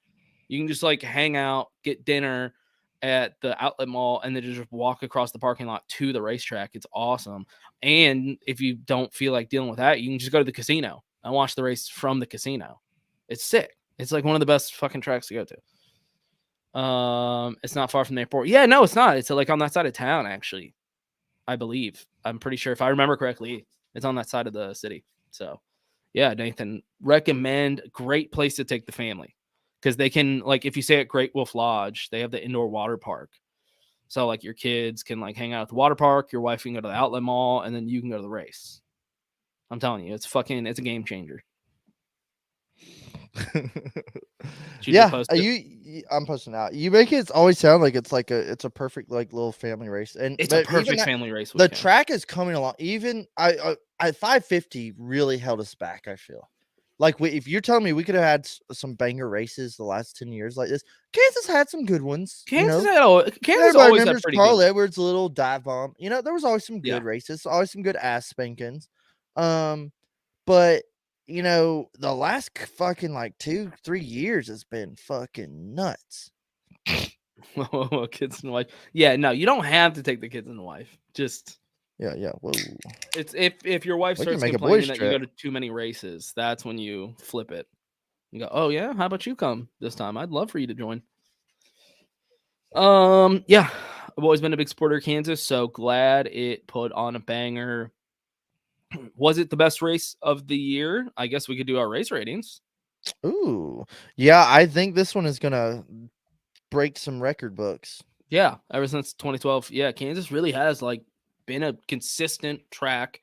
B: You can just like hang out, get dinner at the outlet mall, and then just walk across the parking lot to the racetrack. It's awesome. And if you don't feel like dealing with that, you can just go to the casino and watch the race from the casino. It's sick. It's like one of the best fucking tracks to go to. It's not far from the airport. Yeah, no, it's not. It's like on that side of town, actually. I believe. I'm pretty sure if I remember correctly, it's on that side of the city. So, yeah, Nathan, recommend. Great place to take the family because they can, like, if you stay at Great Wolf Lodge, they have the indoor water park. So, like, your kids can, like, hang out at the water park, your wife can go to the outlet mall, and then you can go to the race. I'm telling you, it's a game changer.
A: Yeah, I'm posting out. You make it always sound like it's a perfect like little family race, and
B: it's a perfect family race.
A: The track is coming along. Even I 550 really held us back. I feel like if you're telling me we could have had some banger races the last 10 years like this, Kansas had some good ones.
B: Kansas
A: always had pretty Carl
B: good.
A: Edwards' little dive bomb. There was always some good races, always some good ass spankings. But the last fucking like 2-3 years has been fucking nuts.
B: Kids and wife. Yeah, no, you don't have to take the kids and the wife. Just
A: yeah. Whoa.
B: It's if your wife starts complaining that you go to too many races, that's when you flip it. You go, oh yeah, how about you come this time? I'd love for you to join. Yeah, I've always been a big supporter of Kansas, so glad it put on a banger. Was it the best race of the year? I guess we could do our race ratings.
A: Ooh, yeah, I think this one is gonna break some record books.
B: Yeah, ever since 2012. Yeah, Kansas really has like been a consistent track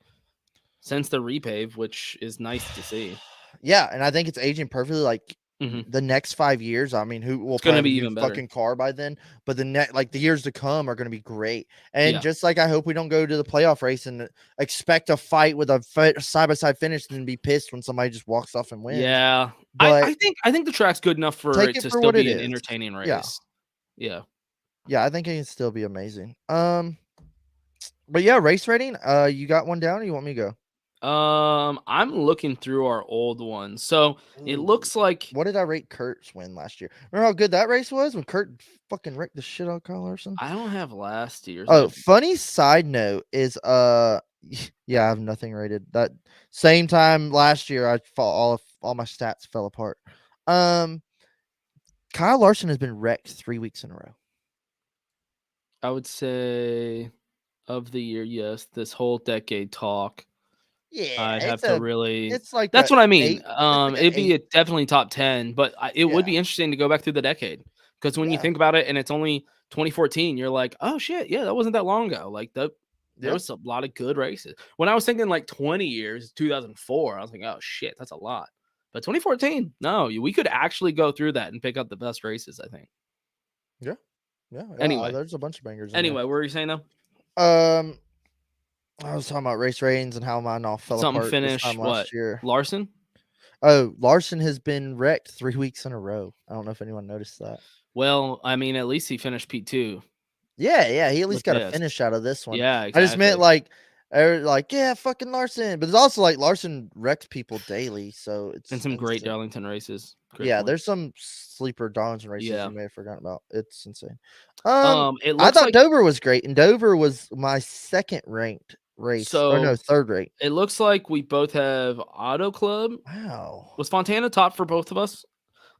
B: since the repave, which is nice to see.
A: Yeah, and I think it's aging perfectly. Like the next 5 years, I mean, who will
B: probably be even better
A: fucking car by then? But the years to come are going to be great. And just like I hope we don't go to the playoff race and expect a fight with a side by side finish and then be pissed when somebody just walks off and wins.
B: Yeah, but I think the track's good enough for it to still be an entertaining race. Yeah.
A: I think it can still be amazing. But yeah, race rating. You got one down? Or you want me to go?
B: I'm looking through our old ones. So it looks like.
A: What did I rate Kurt's win last year? Remember how good that race was when Kurt fucking wrecked the shit out of Kyle Larson?
B: I don't have last year's.
A: Oh, funny side note is yeah, I have nothing rated. That same time last year, all my stats fell apart. Kyle Larson has been wrecked 3 weeks in a row.
B: I would say of the year, yes. This whole decade talk.
A: Yeah,
B: I'd have to really.
A: It's like
B: that's what I mean. It'd be definitely top 10, but it would be interesting to go back through the decade because when you think about it, and it's only 2014, you're like, oh shit, yeah, that wasn't that long ago. Like there was a lot of good races. When I was thinking like 20 years, 2004, I was like, oh shit, that's a lot. But 2014, no, we could actually go through that and pick up the best races. I think.
A: Yeah.
B: Anyway,
A: there's a bunch of bangers.
B: Anyway, what were you saying though?
A: I was talking about race ratings and how mine all fell apart.
B: Finished
A: this time last year.
B: Larson?
A: Oh, Larson has been wrecked 3 weeks in a row. I don't know if anyone noticed that.
B: Well, I mean, at least he finished P2.
A: Yeah, he at least got a finish out of this one.
B: Yeah, exactly.
A: I just meant like, yeah, fucking Larson. But it's also like Larson wrecks people daily, so it's
B: and some great Darlington races.
A: There's some sleeper Darlington races you may have forgotten about. It's insane.
B: It looks
A: I thought Dover was great, and Dover was my second ranked race. Third rate.
B: It looks like we both have Auto Club.
A: Wow.
B: Was Fontana top for both of us?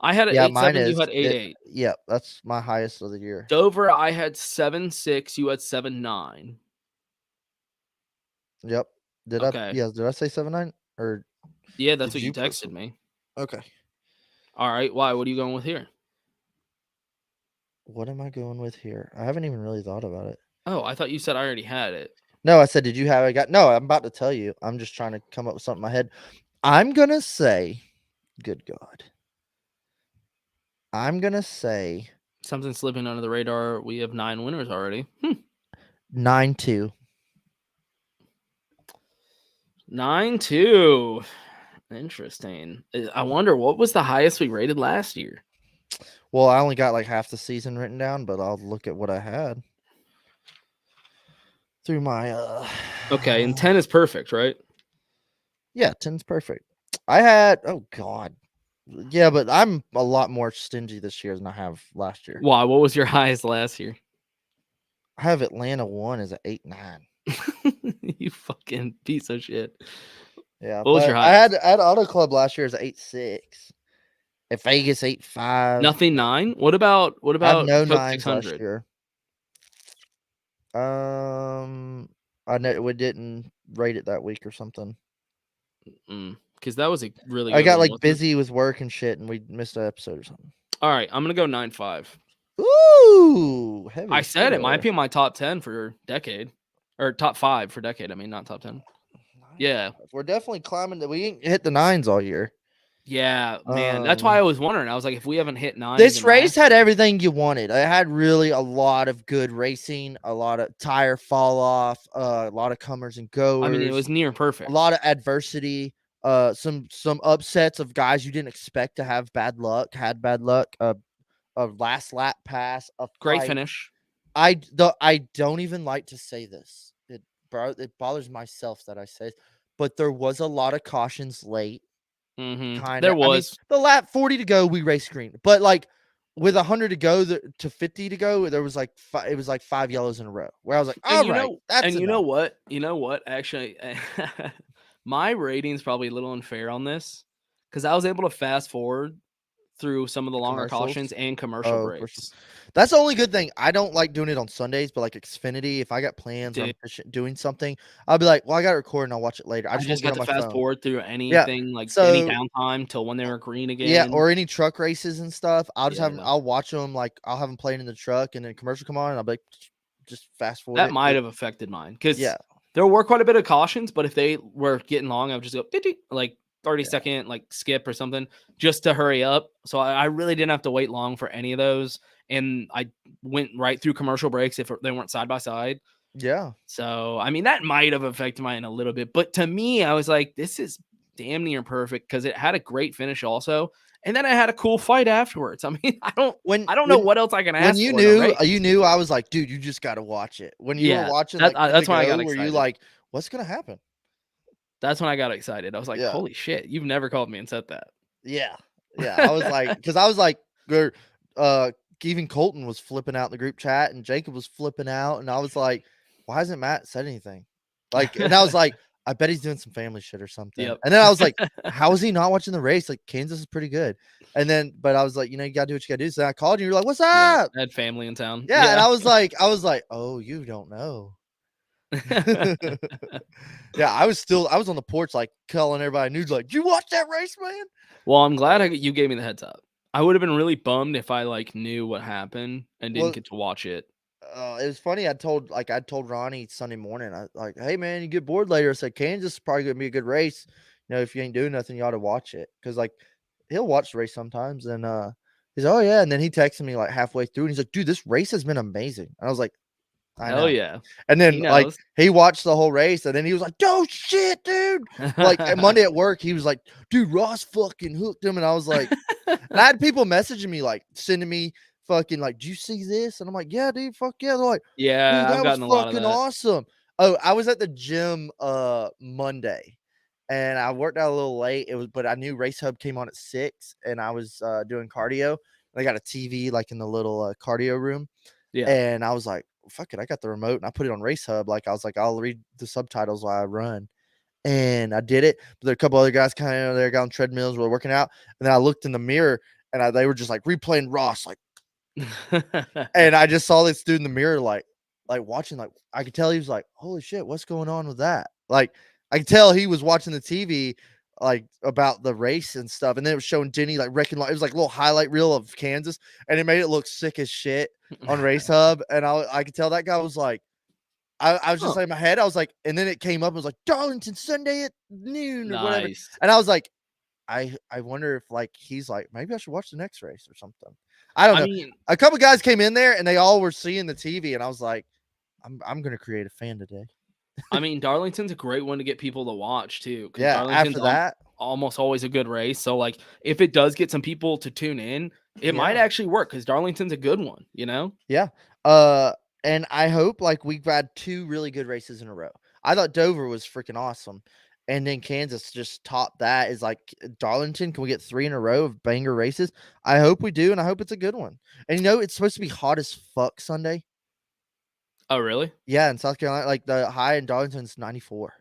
B: I had an 8.7, you had 8.8.
A: Yeah, that's my highest of the year.
B: Dover, I had 7.6. You had 7.9.
A: Yep. Did I?
B: Okay.
A: Yeah. Did I say 7.9 or
B: Yeah, that's
A: did
B: what you
A: put
B: texted me.
A: Okay.
B: All right. Why? What are you going with here?
A: What am I going with here? I haven't even really thought about it.
B: Oh, I thought you said I already had it.
A: No, I said, did you have it? No, I'm about to tell you. I'm just trying to come up with something in my head. I'm gonna say, good God. I'm gonna say
B: Something slipping under the radar. We have 9 winners already.
A: 9-2.
B: 9.2. Interesting. I wonder what was the highest we rated last year.
A: Well, I only got like half the season written down, but I'll look at what I had through my
B: Okay, and 10 is perfect, right?
A: Yeah, 10's perfect. I had oh God. Yeah, but I'm a lot more stingy this year than I have last year.
B: Why? What was your highest last year?
A: I have Atlanta 1 as an 8-9.
B: You fucking piece of shit.
A: Yeah,
B: What was
A: but
B: your
A: I had
B: highest?
A: Auto Club last year as an 8-6. At Vegas 8-5.
B: Nothing 9. What about
A: I have no
B: Coke
A: 9s last
B: 600?
A: year. I know we didn't rate it that week or something.
B: Because that was a really
A: I
B: good
A: got
B: one,
A: like
B: wasn't it?
A: busy with work and shit, and we missed an episode or something.
B: All right, I'm gonna go 9.5.
A: Ooh, heavy.
B: I said it might
A: hitter.
B: be my top 10 for decade, or top 5 for decade. I mean, not top 10. Yeah.
A: We're definitely climbing. We ain't hit the 9s all year.
B: Yeah, man. That's why I was wondering. I was like, if we haven't hit 9,
A: This
B: even
A: race
B: last
A: had
B: year-
A: everything you wanted. It had really a lot of good racing, a lot of tire fall off, a lot of comers and goers.
B: I mean, it was near perfect.
A: A lot of adversity, some upsets of guys you didn't expect to have bad luck, had bad luck. A last lap pass, a
B: Great
A: fight.
B: finish.
A: I don't even like to say this. It bothers myself that I say it, but there was a lot of cautions late. Kind
B: There
A: of. I mean,
B: was.
A: the lap 40 to go, we race green, but like with 100 to go to 50 to go, there was like it was like 5 yellows in a row. Where I was like, all
B: And
A: right, that's
B: you know
A: enough.
B: what? You know what? Actually, my rating's probably a little unfair on this because I was able to fast forward through some of the longer
A: Commercials?
B: cautions and commercial
A: Oh,
B: breaks.
A: that's the only good thing. I don't like doing it on Sundays, but like Xfinity, if I got plans or
B: Dude.
A: I'm doing something, I'll be like, well, I got to record and I'll watch it later. I
B: I
A: just
B: just
A: won't
B: got
A: get
B: to
A: on my
B: fast
A: phone.
B: forward through anything, like any
A: So
B: downtime till when they were green again.
A: yeah, or any truck races and stuff. I'll just have
B: Yeah.
A: I'll watch them. Like I'll have them playing in the truck, and then commercial come on, and I'll be like, just fast forward
B: That
A: it.
B: might have affected mine because
A: Yeah.
B: there were quite a bit of cautions, but if they were getting long, I would just go like 30-second like skip or something just to hurry up. So I really didn't have to wait long for any of those, and I went right through commercial breaks if they weren't side by side.
A: Yeah.
B: So I mean that might have affected mine a little bit, but to me, I was like, this is damn near perfect because it had a great finish also, and then I had a cool fight afterwards. I mean, I don't know what else I can ask
A: When you
B: for in a race.
A: knew, I was like, dude, you just got to watch it. When you were
B: Yeah,
A: watching, like
B: that's when I got
A: were you
B: excited.
A: like, what's gonna happen?
B: That's when I got excited. I was like,
A: Yeah.
B: holy shit, you've never called me and said that.
A: Yeah. Yeah. I was like, because I was like, even Colton was flipping out in the group chat, and Jacob was flipping out, and I was like, why hasn't Matt said anything? Like, and I was like, I bet he's doing some family shit or something.
B: Yep.
A: And then I was like, how is he not watching the race? Like, Kansas is pretty good. And then, but I was like, you gotta do what you gotta do. So I called you. You're like, what's
B: Yeah,
A: up?
B: I had family in town.
A: Yeah. And I was like, oh, you don't know. Yeah, I was on the porch, like calling everybody I knew, like, did you watch that race, man?
B: Well, I'm glad you gave me the heads up. I would have been really bummed if I like knew what happened and didn't get to watch it.
A: It was funny. I told Ronnie Sunday morning, I like, hey man, you get bored later. I said, Kansas is probably gonna be a good race. If you ain't doing nothing, you ought to watch it. Cause like he'll watch the race sometimes. And he's oh yeah. And then he texted me like halfway through and he's like, dude, this race has been amazing. And I was like, I know.
B: Hell yeah.
A: And then
B: He
A: like
B: knows.
A: he watched the whole race and then he was like, oh shit, dude. Like Monday at work, he was like, dude, Ross fucking hooked him. And I was like, and I had people messaging me, like sending me fucking like, do you see this? And I'm like, yeah, dude, fuck yeah. They're like,
B: Yeah,
A: dude,
B: I've
A: that was
B: gotten a lot of
A: fucking
B: that.
A: awesome. Oh, I was at the gym Monday and I worked out a little late. But I knew Race Hub came on at 6 and I was doing cardio. I got a TV like in the little cardio room.
B: Yeah.
A: And I was like, fuck it, I got the remote and I put it on Race Hub. Like I was like, I'll read the subtitles while I run. And I did it. But there are a couple other guys kind of there, got on treadmills, were working out. And then I looked in the mirror and they were just like replaying Ross, like And I just saw this dude in the mirror, like watching, like I could tell he was like, "Holy shit, what's going on with that?" Like I could tell he was watching the TV, like about the race and stuff, and then it was showing Denny like wrecking. It was like a little highlight reel of Kansas, and it made it look sick as shit on Race Hub, and I could tell that guy was like, I was just like in my head, I was like, and then it came up, it was like Darlington Sunday at noon or whatever,
B: Nice.
A: and I was like, I wonder if like he's like maybe I should watch the next race or something. I don't know.
B: mean,
A: A couple guys came in there and they all were seeing the TV, and I was like, I'm gonna create a fan today.
B: Darlington's a great one to get people to watch too. 'Cause
A: Yeah.
B: Darlington's
A: After that,
B: almost always a good race. So like if it does get some people to tune in, it might
A: Yeah.
B: actually work because Darlington's a good one, you know?
A: yeah. And I hope like we've had 2 really good races in a row. I thought Dover was freaking awesome. And then Kansas just topped that. Is like Darlington. Can we get 3 in a row of banger races? I hope we do, and I hope it's a good one. And it's supposed to be hot as fuck Sunday.
B: Oh, really?
A: Yeah, in South Carolina, like the high in Darlington's 94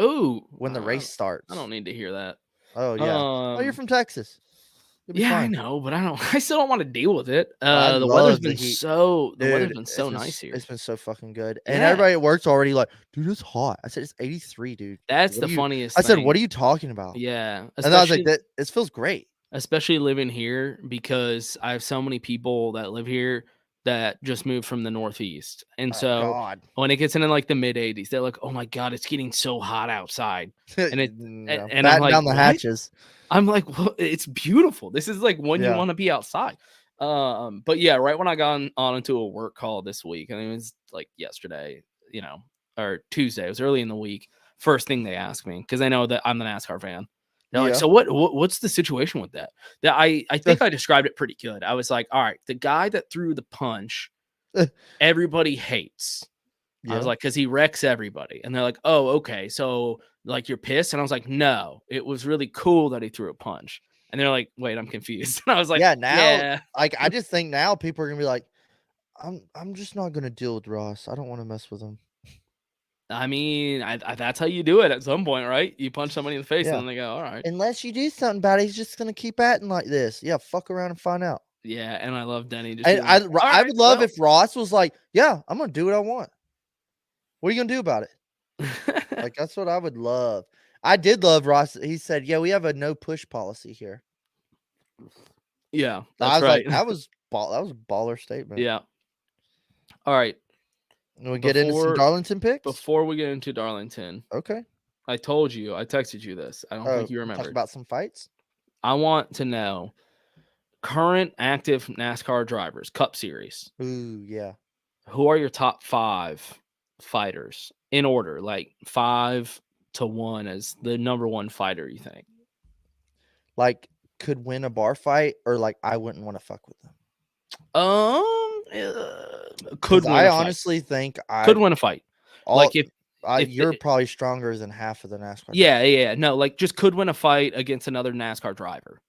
B: Ooh.
A: when the race starts.
B: I don't need to hear that.
A: Oh yeah. Oh, you're from Texas. You'll be
B: Yeah, I
A: fine.
B: know, but I still don't want to deal with it.
A: I
B: The weather's
A: love the
B: been
A: heat.
B: the weather's
A: Dude,
B: been so nice here.
A: It's been so fucking good. And
B: Yeah.
A: everybody at work's already like, dude, it's hot. I said it's 83, dude.
B: That's
A: What
B: the
A: are you-
B: funniest
A: I said,
B: thing.
A: what are you talking about?
B: Yeah.
A: And I was like,
B: Especially
A: it feels great.
B: especially living here because I have so many people that live here that just moved from the Northeast. And
A: Oh,
B: so
A: God.
B: when it gets into like the mid 80s, they're like, "Oh my god, it's getting so hot outside." And it
A: No,
B: and I'm
A: batten
B: like,
A: down the
B: "What?"
A: hatches.
B: I'm like, "Well, it's beautiful. This is like when you
A: Yeah.
B: want to be outside." But yeah, right when I got on into a work call this week, and it was like yesterday, or Tuesday. It was early in the week. First thing they asked me because they know that I'm the NASCAR fan. They're like,
A: Yeah.
B: "So what's the situation with that?" That I think I described it pretty good. I was like, "All right, the guy that threw the punch, everybody hates." I was
A: Yeah.
B: like, "'Cause he wrecks everybody." And they're like, "Oh, okay. So like you're pissed?" And I was like, "No, it was really cool that he threw a punch." And they're like, "Wait, I'm confused." And I was like,
A: Yeah, now,
B: "Yeah."
A: like, I just think now people are gonna be like, I'm just not gonna deal with Ross. I don't want to mess with him.
B: I mean, that's how you do it at some point, right? You punch somebody in the face
A: Yeah.
B: and then they go, "All right."
A: Unless you do something about it, he's just gonna keep acting like this. Yeah, fuck around and find out.
B: Yeah, and I love Denny just
A: And
B: being like, "All
A: I
B: right,
A: would love
B: well."
A: if Ross was like, yeah, I'm gonna do what I want. What are you gonna do about it? Like, that's what I would love. I did love Ross. He said, yeah, we have a no push policy here.
B: Yeah,
A: I
B: that's
A: was
B: right.
A: like, that was a baller statement.
B: Yeah. All right.
A: Can we get into some Darlington picks?
B: Before we get into Darlington,
A: Okay.
B: I told you, I texted you this. I don't think you
A: Talk
B: remember.
A: about some fights.
B: I want to know current active NASCAR drivers, Cup Series.
A: Ooh, yeah.
B: Who are your top 5 fighters in order, like 5 to 1 as the number 1 fighter you think?
A: Like, could win a bar fight, or like I wouldn't want to fuck with them.
B: Could win
A: I
B: a fight.
A: honestly think
B: Could win a fight. Like if
A: you're probably stronger than half of the NASCAR.
B: Yeah. No, like just could win a fight against another NASCAR driver.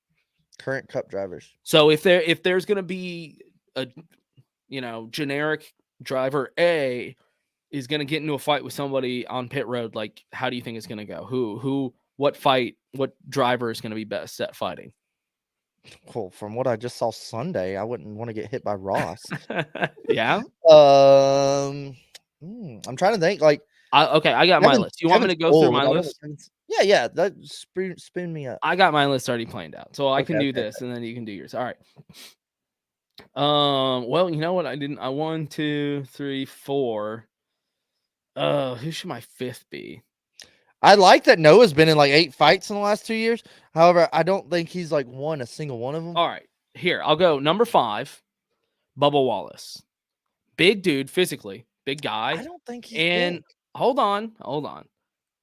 A: Current Cup drivers.
B: So if there's gonna be a generic driver A is gonna get into a fight with somebody on pit road, like how do you think it's gonna go? What driver is gonna be best at fighting?
A: Well, from what I just saw Sunday, I wouldn't want to get hit by Ross.
B: Yeah.
A: I'm trying to think. Like,
B: Okay, I got my list. You want me to go through my list?
A: Yeah. That spin me up.
B: I got my list already planned out, so I can do
A: Okay.
B: this, and then you can do yours. All right. Well, you know what? I 1, 2, 3, 4. Who should my 5th be?
A: I like that Noah's been in like 8 fights in the last 2 years. However, I don't think he's like won a single one of them.
B: All right, here I'll go. Number 5, Bubba Wallace. Big dude, physically, big guy.
A: I don't think he's
B: and
A: big.
B: Hold on.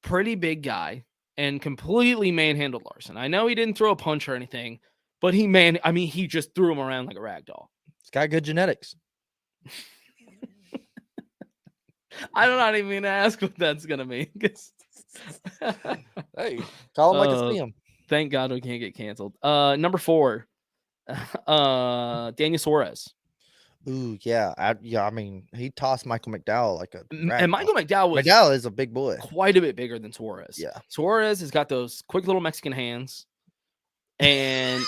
B: Pretty big guy and completely manhandled Larson. I know he didn't throw a punch or anything, but he just threw him around like a rag doll.
A: He's got good genetics.
B: I don't even mean to ask what that's gonna mean.
A: Hey, call him like I see him.
B: Thank God we can't get canceled. Number 4, Daniel Suarez.
A: Ooh, yeah. I mean, he tossed Michael McDowell like a rag
B: And Michael
A: doll.
B: McDowell
A: McDowell is a big boy.
B: quite a bit bigger than Suarez.
A: Yeah.
B: Suarez has got those quick little Mexican hands, and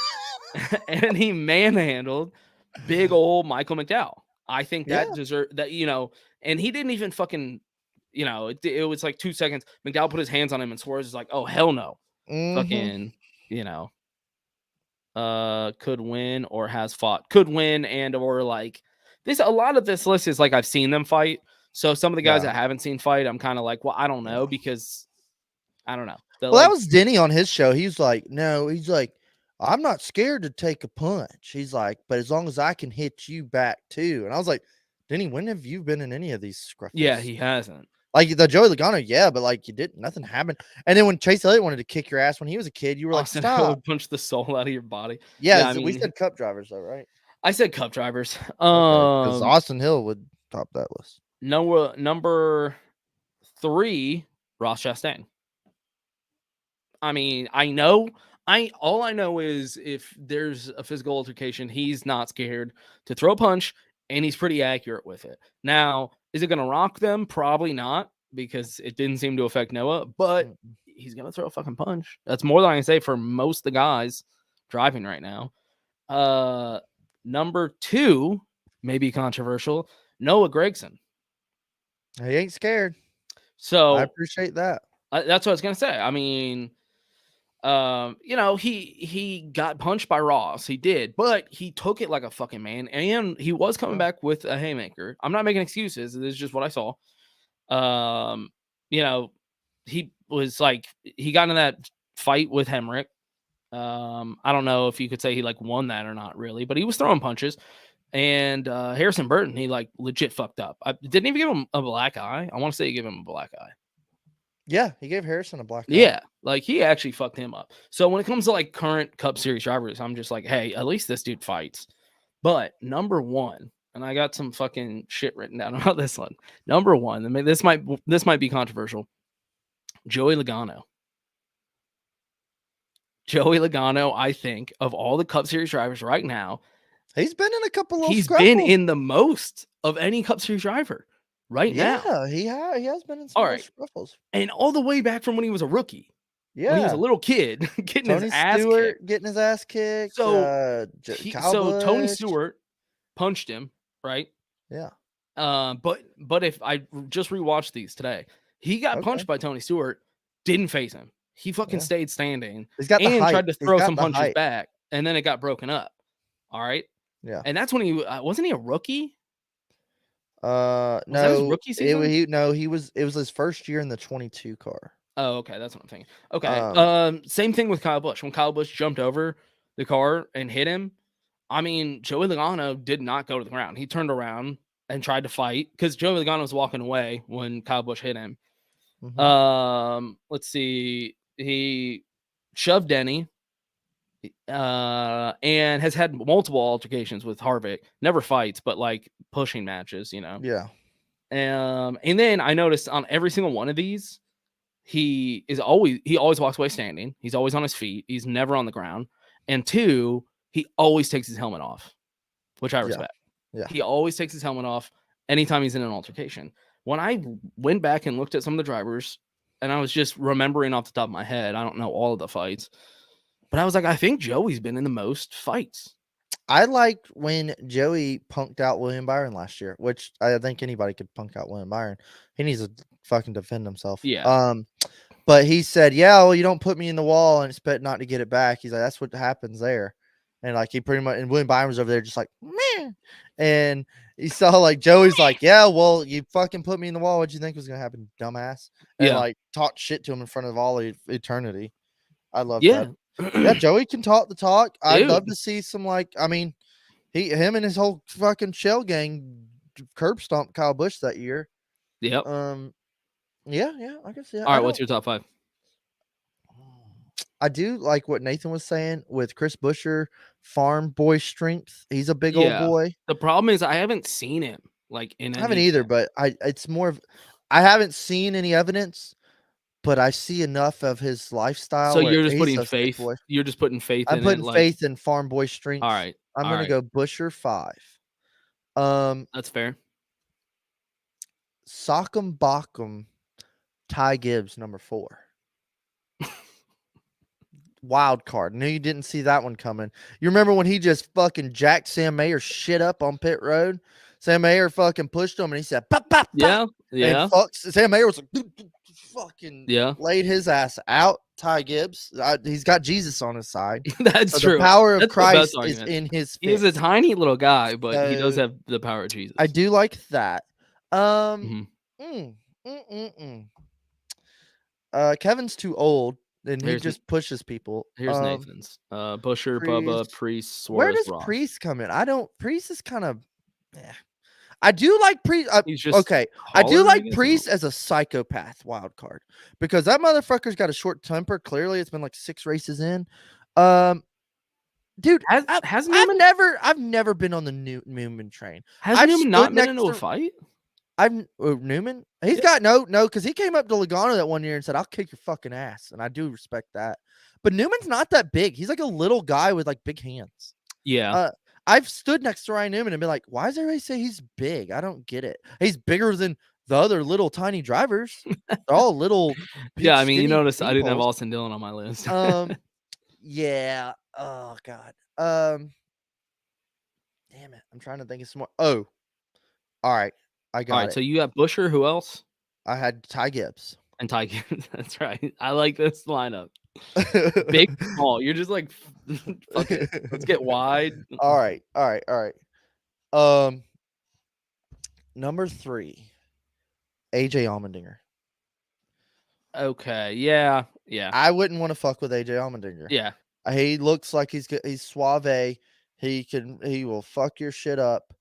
B: and he manhandled big old Michael McDowell. I think that
A: Yeah.
B: deserve that, and he didn't even fucking, it was like 2 seconds. McDowell put his hands on him and Suarez is like, oh hell no.
A: Mhm.
B: Fucking, could win or has fought. Could win and or like this, a lot of this list is like I've seen them fight. So some of the guys
A: Yeah.
B: I haven't seen fight, I'm kind of like, well, I don't know,
A: Yeah.
B: because I don't know. They're
A: Well, that
B: like,
A: was Denny on his show. He's like, "No," he's like, "I'm not scared to take a punch." He's like, "But as long as I can hit you back too." And I was like, "Denny, when have you been in any of these
B: yeah,
A: scruffles?"
B: he hasn't.
A: Like the Joey Logano, yeah, but like you didn't, nothing happened. And then when Chase Elliott wanted to kick your ass when he was a kid, you were like,
B: Austin Hill
A: "Stop."
B: would punch the soul out of your body.
A: Yeah,
B: Yeah, I
A: we
B: mean,
A: said cup drivers though, right?
B: I said cup drivers.
A: Okay, because Austin Hill would top that list.
B: Number 3, Ross Chastain. I mean, all I know is if there's a physical altercation, he's not scared to throw a punch and he's pretty accurate with it. Now, is it going to rock them? Probably not, because it didn't seem to affect Noah, but he's going to throw a fucking punch. That's more than I can say for most of the guys driving right now. Number 2, maybe controversial, Noah Gragson.
A: He ain't scared. I
B: So
A: appreciate that.
B: that's what I was going to say. I mean, he got punched by Ross. He did, but he took it like a fucking man, and he was coming back with a haymaker. I'm not making excuses. This is just what I saw. He was like, he got in that fight with Hemrick. I don't know if you could say he like won that or not really, but he was throwing punches. And Harrison Burton, he like legit fucked up. I didn't even give him a black eye. I want to say he gave him a black eye.
A: Yeah, he gave Harrison a black eye.
B: Yeah, like he actually fucked him up. So when it comes to like current Cup Series drivers, I'm just like, hey, at least this dude fights. But number 1, and I got some fucking shit written down about this one. Number 1, I mean, this might be controversial. Joey Logano. Joey Logano, I think, of all the Cup Series drivers right now,
A: he's been in a couple little
B: he's
A: scruffles.
B: been in the most of any Cup Series driver right now.
A: Yeah, he has been in some
B: All
A: little
B: right.
A: scruffles.
B: And all the way back from when he was a rookie.
A: Yeah.
B: When he was a little kid getting
A: Tony
B: his ass
A: Stewart
B: kicked.
A: getting his ass kicked.
B: So,
A: Kyle
B: Tony
A: Busch.
B: Stewart punched him, right?
A: Yeah.
B: But if I just rewatched these today, he got punched by Tony Stewart, didn't face him. He fucking stayed standing.
A: He's got the
B: and
A: height.
B: tried to
A: He's
B: throw
A: got
B: some
A: the
B: punches
A: height.
B: back, and then it got broken up. All right.
A: Yeah.
B: And that's when he wasn't he a rookie?
A: No,
B: that his rookie season?
A: It was his first year in the 22 car.
B: Oh, okay, that's what I'm thinking. Okay. Same thing with Kyle Busch. When Kyle Busch jumped over the car and hit him, I mean, Joey Logano did not go to the ground. He turned around and tried to fight because Joey Logano was walking away when Kyle Busch hit him. Let's see. He shoved Denny and has had multiple altercations with Harvick. Never fights, but like pushing matches,
A: Yeah.
B: And then I noticed on every single one of these, he always walks away standing. He's always on his feet. He's never on the ground. And 2, he always takes his helmet off, which I respect.
A: Yeah.
B: He always takes his helmet off anytime he's in an altercation. When I went back and looked at some of the drivers, and I was just remembering off the top of my head, I don't know all of the fights, but I was like, I think Joey's been in the most fights.
A: I liked when Joey punked out William Byron last year, which I think anybody could punk out William Byron. He needs to fucking defend himself.
B: Yeah.
A: But he said, "Yeah, well, you don't put me in the wall and expect not to get it back." He's like, "That's what happens there." And like he pretty much, and William Byron was over there just like, meh. And he saw like Joey's like, "Yeah, well, you fucking put me in the wall. What'd you think was gonna happen, dumbass?" And like talked shit to him in front of all eternity. I love that. Yeah, Joey can talk the talk. I'd love to see some I mean, him and his whole fucking shell gang curb stomped Kyle Busch that year.
B: Yep.
A: Yeah, I guess. Yeah.
B: All right, what's your top 5?
A: I do like what Nathan was saying with Chris Buescher, farm boy strength. He's a big old boy.
B: The problem is I haven't seen him I
A: haven't either, but it's more of I haven't seen any evidence, but I see enough of his lifestyle.
B: So you're just putting faith. You're just putting faith.
A: I'm putting faith in farm boy strength.
B: All right.
A: I'm gonna go Buescher 5.
B: That's fair.
A: Sock'em Bock'em, Ty Gibbs number 4. wild card. Knew you didn't see that one coming. You remember when he just fucking jacked Sam Mayer shit up on pit road? Sam Mayer fucking pushed him and he said, "Pop, pop, pop."
B: Yeah.
A: And Sam Mayer was like, fucking
B: Yeah.
A: laid his ass out. Ty Gibbs, he's got Jesus on his side.
B: That's
A: So
B: true.
A: the power of
B: That's the best
A: Christ is
B: argument.
A: in his fist.
B: He's a tiny little guy, but he does have the power of Jesus.
A: I do like that.
B: Mhm.
A: Kevin's too old, and he
B: Here's
A: just pushes people.
B: Here's Nathan's. Busher, Bubba, Priest, Suarez,
A: Where does
B: Ross.
A: Priest come in? Priest is kind of. I do like Priest.
B: He's just
A: Okay, I do
B: taller,
A: like
B: guess?
A: Priest as a psychopath wild card because that motherfucker's got a short temper. Clearly, it's been like 6 races in. Dude, I've never been on the Newman train.
B: Has Newman not been into a fight?
A: Newman. He's got no, because he came up to Logano that one year and said, "I'll kick your fucking ass," and I do respect that. But Newman's not that big. He's like a little guy with like big hands.
B: Yeah.
A: I've stood next to Ryan Newman and been like, "Why does everybody say he's big? I don't get it. He's bigger than the other little tiny drivers. They're all little."
B: Yeah, I mean, you noticed I didn't have Austin Dillon on my list.
A: Yeah. Oh God. Damn it. I'm trying to think of some more. Oh, all right. I got it.
B: So you got Busher. Who else?
A: I had Ty Gibbs.
B: And Ty Gibbs. That's right. I like this lineup. Big, small. You're just like, fuck it. Let's get wide.
A: All right. Number 3, AJ Allmendinger.
B: Okay. Yeah.
A: I wouldn't want to fuck with AJ Allmendinger.
B: Yeah.
A: He looks like he's suave. He will fuck your shit up.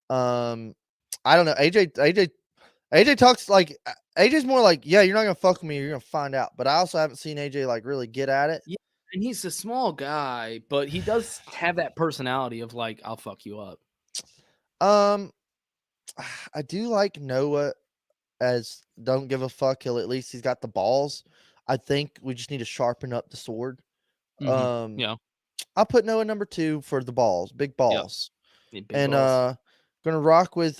A: I don't know. AJ talks like AJ's more like, yeah, you're not gonna fuck with me. You're gonna find out. But I also haven't seen AJ like really get at it.
B: Yeah, and he's a small guy, but he does have that personality of like, I'll fuck you up.
A: I do like Noah as don't give a fuck. He's got the balls. I think we just need to sharpen up the sword.
B: Mm-hmm. Yeah.
A: I'll put Noah number 2 for the balls, big balls.
B: Yep. Big balls.
A: Gonna rock with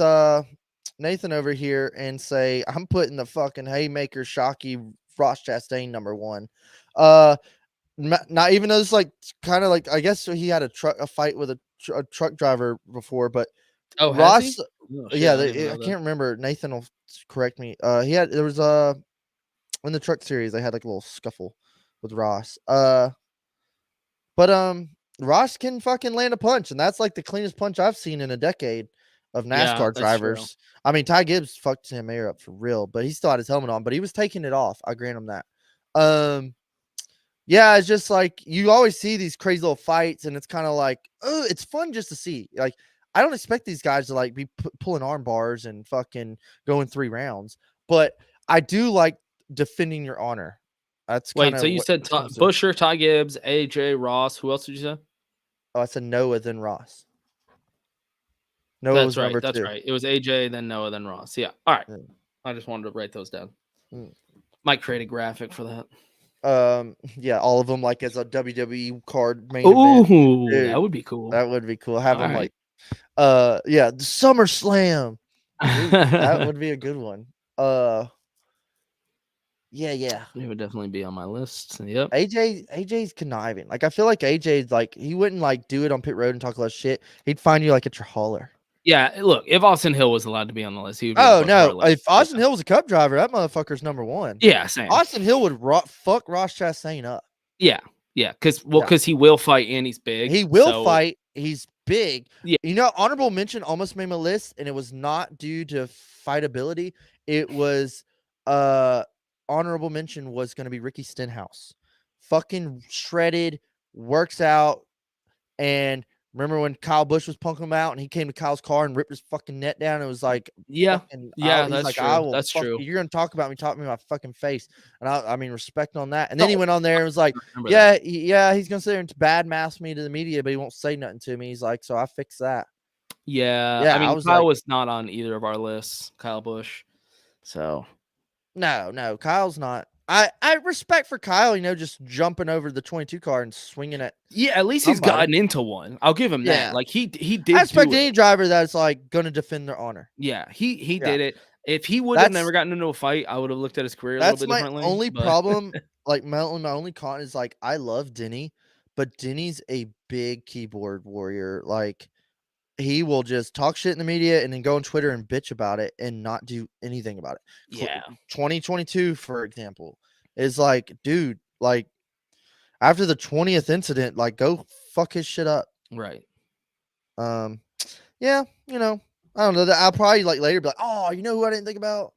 A: Nathan over here and say I'm putting the fucking haymaker shocky Ross Chastain number 1. Not even though it's like kind of like I guess he had a fight with a truck driver before, but Ross. I can't remember. Nathan will correct me. There was in the truck series they had like a little scuffle with Ross. But Ross can fucking land a punch, and that's like the cleanest punch I've seen in a decade of NASCAR drivers. True. I mean, Ty Gibbs fucked Sam Mayer up for real, but he still had his helmet on, but he was taking it off. I grant him that. Yeah, it's just like you always see these crazy little fights, and it's kind of like, oh, it's fun just to see. Like, I don't expect these guys to like be pulling arm bars and fucking going 3 rounds, but I do like defending your honor. That's
B: wait. So you said Busher, Ty Gibbs, AJ, Ross. Who else did you say?
A: Oh, I said Noah then Ross. Noah was number 2.
B: That's right. It was AJ, then Noah, then Ross. Yeah. All right. Yeah. I just wanted to write those down. Might create a graphic for that.
A: Yeah, all of them like as a WWE card main
B: event. Dude, that would be cool.
A: That would be cool. Have them like, the SummerSlam. Dude, that would be a good one. Yeah.
B: It would definitely be on my list. Yep.
A: AJ's conniving. Like I feel like AJ's like he wouldn't like do it on pit road and talk less shit. He'd find you like at your hauler.
B: Yeah, look, if Austin Hill was allowed to be on the list, he would be
A: if Austin Hill was a Cup driver, that motherfucker's number 1.
B: Yeah, same.
A: Austin Hill would fuck Ross Chastain up.
B: Yeah, because he will fight and he's big.
A: He will fight. He's big.
B: Yeah.
A: You know, honorable mention almost made my list, and it was not due to fightability. It was honorable mention was going to be Ricky Stenhouse. Fucking shredded, works out, and remember when Kyle Busch was punking him out and he came to Kyle's car and ripped his fucking net down? It was like,
B: that's true. That's true.
A: You're going to talk about me, talk to me in my fucking face. And I mean, respect on that. And then he went on there and was like, he's going to sit there and badmouth me to the media, but he won't say nothing to me. He's like, so I fixed that.
B: Yeah. I mean, Kyle was not on either of our lists, Kyle Busch. So.
A: No, Kyle's not. I respect for Kyle, just jumping over the 22 car and swinging it.
B: Yeah, at least he's gotten into one. I'll give him that. Like he did.
A: I expect any driver that's like going to defend their honor.
B: Yeah, he did it. If he would have never gotten into a fight, I would have looked at his career a little bit differently.
A: That's my only
B: but...
A: problem. Like my only con is like I love Denny, but Denny's a big keyboard warrior. Like he will just talk shit in the media and then go on Twitter and bitch about it and not do anything about it.
B: Yeah.
A: 2022, for example, is like, dude, like after the 20th incident, like go fuck his shit up.
B: Right.
A: Yeah, you know, I don't know. I'll probably like later be like, oh, you know who I didn't think about?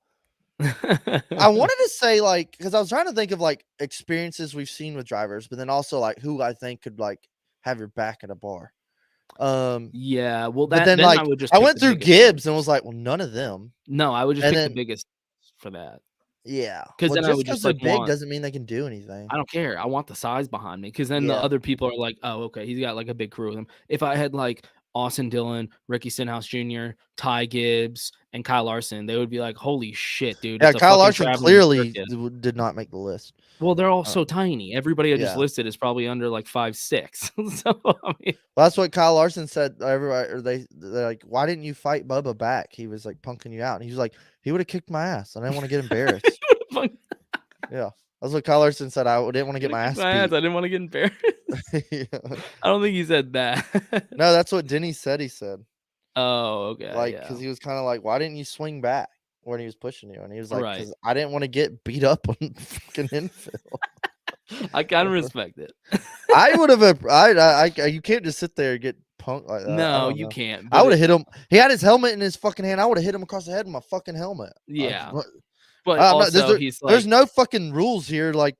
A: I wanted to say like, because I was trying to think of like experiences we've seen with drivers, but then also like who I think could like have your back at a bar.
B: Yeah, well,
A: but then like I went through Gibbs and was like, well, none of them.
B: No, I would just pick the biggest for that.
A: Yeah,
B: because then I would just
A: they're big doesn't mean they can do anything.
B: I don't care. I want the size behind me, because then the other people are like, oh, okay, he's got like a big crew with him. If I had like Austin Dillon, Ricky Stenhouse Jr., Ty Gibbs, and Kyle Larson, they would be like, holy shit, dude.
A: Yeah, Kyle Larson clearly did not make the list.
B: Well, they're all so tiny. Everybody I just listed is probably under like 5'6". So I mean,
A: well, that's what Kyle Larson said. Everybody, or they're like, why didn't you fight Bubba back? He was like punking you out, and he was like, he would have kicked my ass. I didn't want to get embarrassed. Yeah, that's what Kyle Larson said. I didn't want to get my ass beat.
B: I didn't want to get embarrassed.
A: Yeah.
B: I don't think he said that.
A: No, that's what Denny said. He said,
B: oh, okay,
A: like, because he was kind of like, why didn't you swing back when he was pushing you? And he was like, because I didn't want to get beat up on fucking infill.
B: I kind of respect it.
A: I would have. You can't just sit there and get punked like that.
B: No, you can't.
A: I would have hit him. He had his helmet in his fucking hand. I would have hit him across the head with my fucking helmet.
B: Yeah, but also he's like,
A: there's no fucking rules here. Like,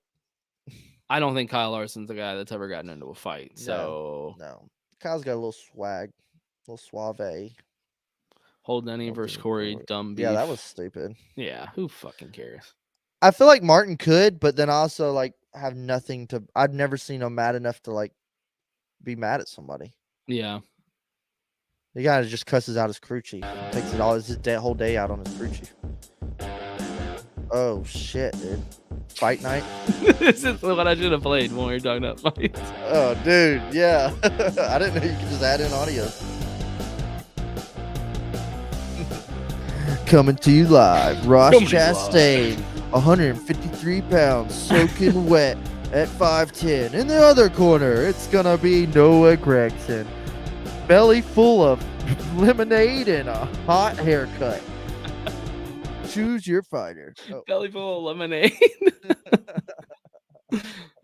B: I don't think Kyle Larson's the guy that's ever gotten into a fight. So
A: no. Kyle's got a little swag, a little suave.
B: Hold Denny versus Corey, dumb beef.
A: Yeah, that was stupid.
B: Yeah, who fucking cares?
A: I feel like Martin could, but then also like have nothing to. I've never seen him mad enough to like be mad at somebody.
B: Yeah,
A: the guy just cusses out his crew chief, takes it all his whole day out on his crew chief. Oh shit, dude! Fight night.
B: This is what I should have played when we were talking about fights.
A: Oh, dude, yeah. I didn't know you could just add in audio. Coming to you live, Ross Chastain, 153 pounds, soaking wet at 5'10". In the other corner, it's gonna be Noah Gragson, belly full of lemonade and a hot haircut. Choose your fighter. Oh.
B: Belly full of lemonade.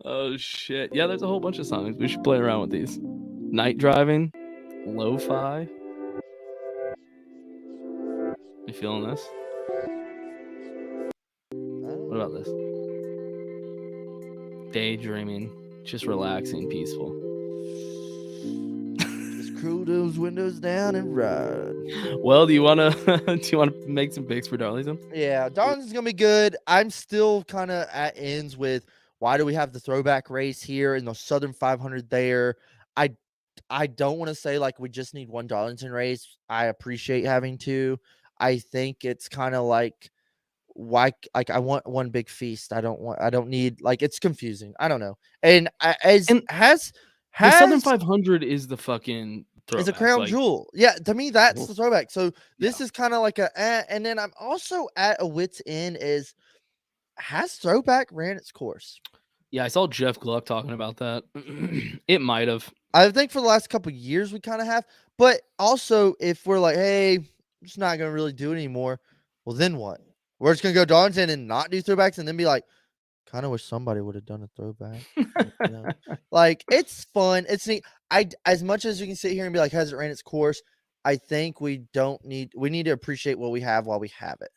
B: Oh shit! Yeah, there's a whole bunch of songs. We should play around with these. Night driving, lo-fi. You feeling this? What about this? Daydreaming, just relaxing, peaceful.
A: Just crew those windows down and ride.
B: Well, do you wanna make some picks for Darlington?
A: Yeah, Darlington's gonna be good. I'm still kind of at ends with why do we have the throwback race here and the Southern 500 there. I don't want to say like we just need one Darlington race. I appreciate having two. I think it's kind of like why, like I want one big feast. I don't need, like, it's confusing. I don't know. And the
B: Southern 500 is the fucking throwback.
A: It's a crown jewel. Yeah, to me that's the throwback. So this is kind of like and then I'm also at a wit's end is, has throwback ran its course?
B: Yeah, I saw Jeff Gluck talking about that. It might have.
A: I think for the last couple of years we kind of have, but also if we're like, hey, it's not going to really do it anymore, well, then what? We're just going to go Darlington and not do throwbacks and then be like, kind of wish somebody would have done a throwback. You know? Like, it's fun. It's neat. As much as you can sit here and be like, has it ran its course? I think we need to appreciate what we have while we have it.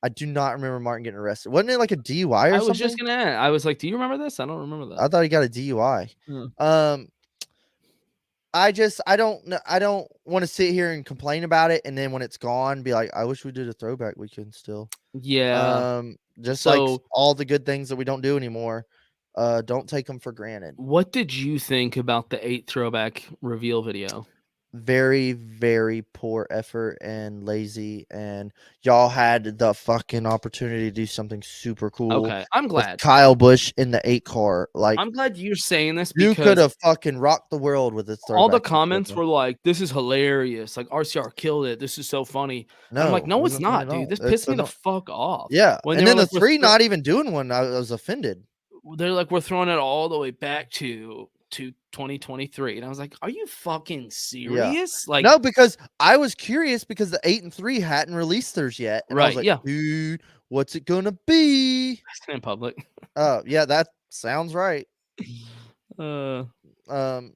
A: I do not remember Martin getting arrested. Wasn't it like a DUI or something?
B: I was just going to ask. I was like, do you remember this? I don't remember that.
A: I thought he got a DUI. I don't want to sit here and complain about it, and then when it's gone, be like, I wish we did a throwback weekend still.
B: Yeah.
A: Just like all the good things that we don't do anymore. Don't take them for granted.
B: What did you think about the 8 throwback reveal video?
A: very, very poor effort and lazy, and y'all had the fucking opportunity to do something super cool
B: Okay, I'm
A: with
B: glad.
A: Kyle Busch in the 8 car. Like,
B: I'm glad you're saying this
A: you could
B: because
A: have fucking rocked the world with this
B: all the
A: throwback in
B: comments
A: Georgia.
B: were like, "This is hilarious. Like RCR killed it. This is so funny." And I'm like,
A: No, it
B: "No, it's
A: wasn't funny
B: not,
A: at
B: dude.
A: all.
B: This
A: It's
B: pissed me the
A: not.
B: fuck off."
A: Yeah,
B: When
A: and
B: they were
A: then the
B: like,
A: 3 not even doing one, I was offended.
B: they're like, "We're throwing it all the way back to 2023," and I was like, "Are you fucking
A: Yeah.
B: serious?" Like,
A: No, because I was curious because the 8 and 3 hadn't released theirs yet, and I was
B: right?
A: like,
B: Yeah,
A: "Dude, what's it gonna be?"
B: in public.
A: Oh, yeah, that sounds right.
B: Uh,
A: Um,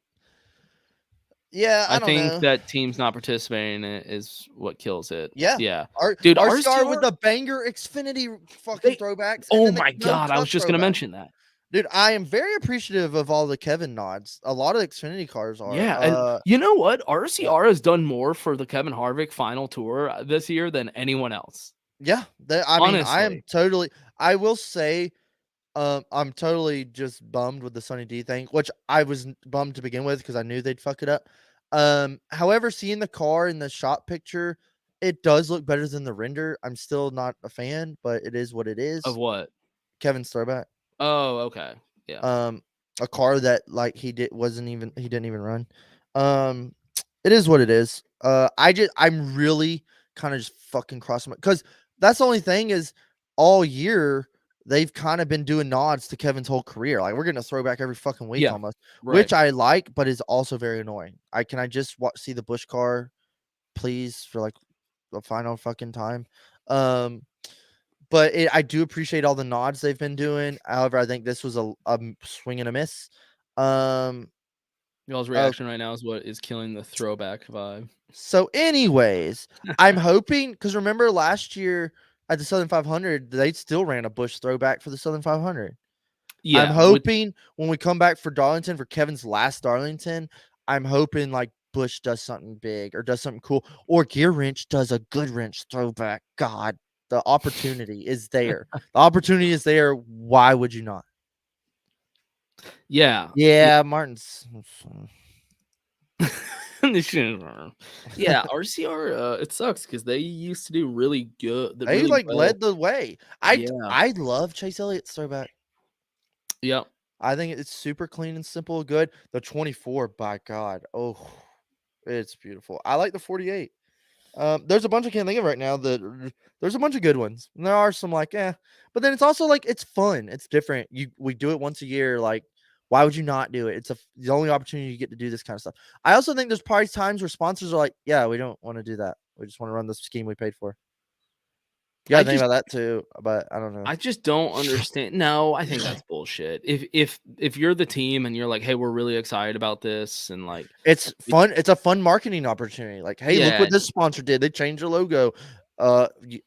A: yeah, I
B: I
A: don't
B: think
A: know.
B: that teams not participating in it is what kills it.
A: Yeah.
B: Yeah,
A: R
B: dude,
A: RCR with
B: RCR.
A: the banger Xfinity fucking
B: They.
A: throwbacks, and
B: Oh
A: then the
B: my
A: no
B: god, I
A: Cup
B: was just gonna
A: throwback.
B: mention that.
A: Dude, I am very appreciative of all the Kevin nods. A lot of Xfinity cars are.
B: Yeah, and you know what?
A: Yeah.
B: RCR has done more for the Kevin Harvick final tour this year than anyone else.
A: Yeah, I mean, I am
B: Honestly.
A: totally I will say, I'm totally just bummed with the Sunny D thing, which I was bummed to begin with because I knew they'd fuck it up. However, seeing the car in the shot picture, it does look better than the render. I'm still not a fan, but it is what it
B: Of
A: is.
B: what?
A: Kevin's throwback.
B: Oh, okay. Yeah.
A: Um, a car that like he didn't even run. Um, it is what it is. I'm really kind of just fucking crossing because that's the only thing is all year they've kind of been doing nods to Kevin's whole career. Like we're getting a throwback every fucking week
B: Yeah.
A: almost,
B: Right.
A: which I like, but is also very annoying. I just see the Bush car, please, for like the final fucking time. Um, but I do appreciate all the nods they've been doing. However, I think this was a swing and a miss. Um,
B: Y'all's
A: oh,
B: reaction right now is what is killing the throwback vibe.
A: so anyways, I'm hoping because remember last year at the Southern 500, they still ran a Bush throwback for the Southern 500. I'm
B: Yeah, with
A: hoping when we come back for Darlington for Kevin's last Darlington, I'm hoping like Bush does something big or does something cool, or Gear Wrench does a good wrench throwback. God, the opportunity is there. The opportunity is there. Why would you not?
B: yeah.
A: Yeah, Martin's.
B: Yeah, RCR, it sucks because they used to do really good
A: They
B: really
A: like
B: well.
A: led the way.
B: Yeah.
A: I love Chase Elliott's throwback.
B: Yep.
A: I think it's super clean and simple, good. The 24, by God, oh, it's beautiful. I like the 48. There's a bunch I can't think of right now there's a bunch of good ones. And there are some like, but then it's also like it's fun. It's different. We do it once a year. Like, why would you not do it? It's the only opportunity you get to do this kind of stuff. I also think there's probably times where sponsors are like, yeah, we don't want to do that. We just want to run the scheme we paid for. You
B: I
A: gotta think
B: just
A: about that too, but I don't know.
B: I just don't understand. No, I think that's bullshit. If you're the team and you're like, "Hey, we're really excited about this," and like,
A: It's
B: it,
A: fun. It's a fun marketing opportunity. Like, hey, look
B: yeah,
A: what this sponsor did. They changed their logo.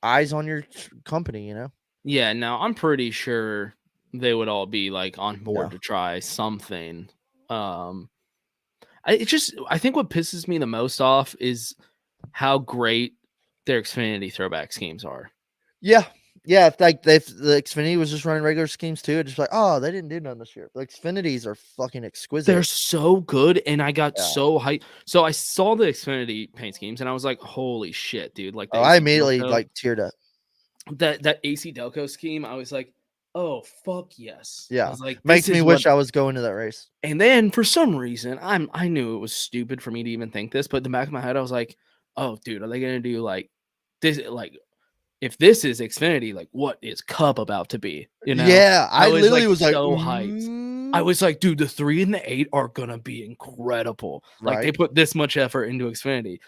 A: Eyes on your company.
B: yeah. No, I'm pretty sure they would all be like on
A: Yeah.
B: board to try something. Um, I think what pisses me the most off is how great their Xfinity throwback schemes are.
A: Yeah. Yeah. If the Xfinity was just running regular schemes too, it's just like, oh, they didn't do none this year. The Xfinities are fucking
B: They're
A: exquisite.
B: so good, and I got
A: Yeah.
B: so hyped. So I saw the Xfinity paint schemes, and I was like, "Holy shit, dude!" Like the
A: Oh, I
B: AC
A: immediately
B: Delco,
A: like teared up.
B: that AC Delco scheme, I was like, "Oh fuck yes!" I
A: Yeah.
B: was like, "This
A: Makes me
B: is what."
A: wish I was going to that race.
B: And then for some reason, I knew it was stupid for me to even think this, but in the back of my head, I was like, "Oh, dude, are they gonna do like this? Like, if this is Xfinity, like, what is Cup about to be?" You know?
A: Yeah.
B: I
A: I
B: was
A: literally
B: like
A: was like,
B: so hyped. I was like, dude, the 3 and the 8 are gonna be incredible. Like they
A: right.
B: put this much effort into Xfinity.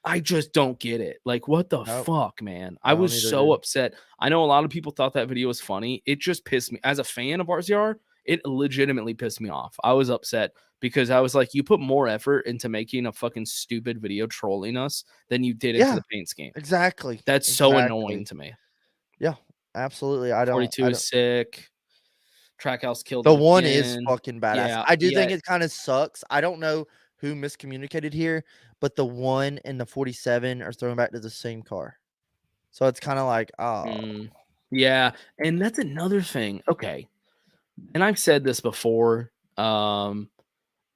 B: I just don't get it. Like, what the
A: Nope.
B: fuck, man?
A: I
B: I
A: don't
B: was
A: either,
B: so
A: dude.
B: upset. I know a lot of people thought that video was funny. It just pissed me as a fan of RCR. It legitimately pissed me off. I was upset because I was like, you put more effort into making a fucking stupid video trolling us than you did into
A: Yeah.
B: the paint scheme.
A: Exactly.
B: That's so annoying
A: Exactly.
B: to me.
A: Yeah. Absolutely.
B: 42 is sick. Trackhouse killed
A: The
B: it
A: one is
B: again.
A: fucking badass.
B: Yeah,
A: I do
B: yeah.
A: think it kinda sucks. I don't know who miscommunicated here, but the 1 and the 47 are thrown back to the same car. So it's kinda like, oh,
B: Mm, yeah, and that's another thing. Okay, and I've said this before.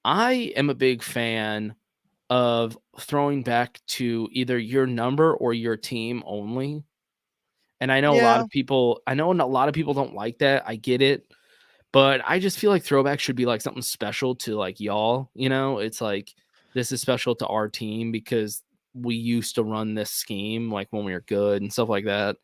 B: I am a big fan of throwing back to either your number or your team only. And I know a lot
A: Yeah.
B: of people don't like that. I get it. But I just feel like throwback should be like something special to like y'all, you know? It's like this is special to our team because we used to run this scheme like when we were good and stuff like that.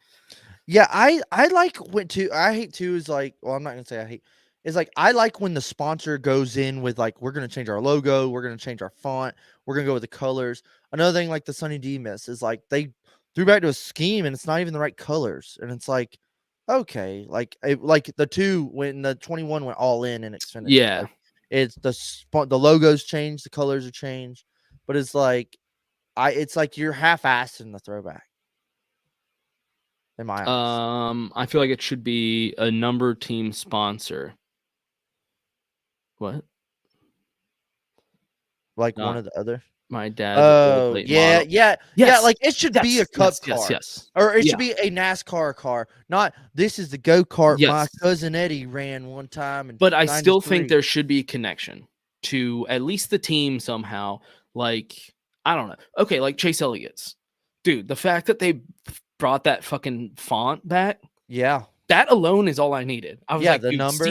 A: Yeah, I like when I hate too is like, well, I'm not gonna say I hate. It's like I like when the sponsor goes in with like, we're gonna change our logo, we're gonna change our font, we're gonna go with the colors. Another thing like the Sunny D Miss is like they threw back to a scheme and it's not even the right colors, and it's like, okay, like the two when the 21 went all in Xfinity,
B: Yeah.
A: like it's the logos changed, the colors are changed, but it's like it's like you're half-assed in the throwback. In my eyes.
B: I feel like it should be a number team sponsor. What?
A: Like one
B: Not
A: or the other?
B: my dad's a gold
A: Oh,
B: plate
A: yeah,
B: model.
A: yeah, yeah,
B: Yes.
A: like, it should be a cup car,
B: Yes.
A: or it
B: Yeah.
A: should be a NASCAR car, not, "This is the go-kart my
B: Yes.
A: cousin Eddie ran one time in
B: But I still think
A: 93."
B: there should be a connection to at least the team somehow. Like, I don't know. Okay, like Chase Elliott's. Dude, the fact that they brought that fucking font back,
A: Yeah.
B: that alone is all I needed. I was
A: Yeah,
B: like,
A: the
B: dude,
A: number.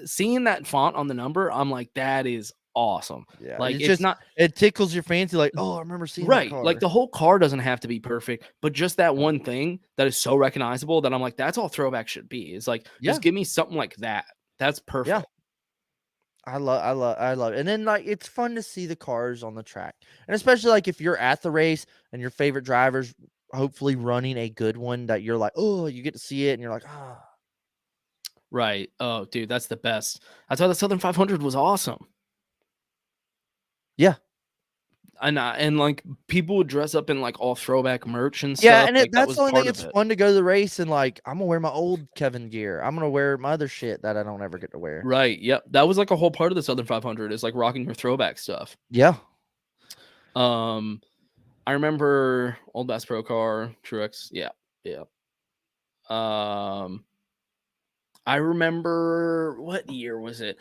B: seeing that font on the number, I'm like, that is awesome.
A: Yeah,
B: Like,
A: it's
B: it's
A: just
B: not
A: it tickles your fancy, like, "Oh, I remember seeing that
B: right. Like
A: car."
B: the whole car doesn't have to be perfect, but just that one thing that is so recognizable that I'm like, that's all throwback should be. Is like,
A: Yeah.
B: just give me something like that. That's perfect.
A: Yeah. I love it. And then, like, it's fun to see the cars on the track, and especially, like, if you're at the race and your favorite driver's hopefully running a good one that you're like, "Oh," you get to see it and you're like, "Ah."
B: Right. Oh, dude, that's the best. I thought the Southern 500 was awesome.
A: Yeah.
B: And like people would dress up in like all throwback merch and
A: Yeah,
B: stuff.
A: and
B: Like that
A: that's
B: was
A: the only thing,
B: part of
A: it's
B: it.
A: fun to go to the race and, like, I'm gonna wear my old Kevin gear. I'm gonna wear my other shit that I don't ever get to wear.
B: Right. Yep. That was like a whole part of the Southern 500 is like rocking your throwback stuff.
A: Yeah.
B: Um, I remember old Bass Pro Car, Truex. Yeah. Yeah. I remember what year was it?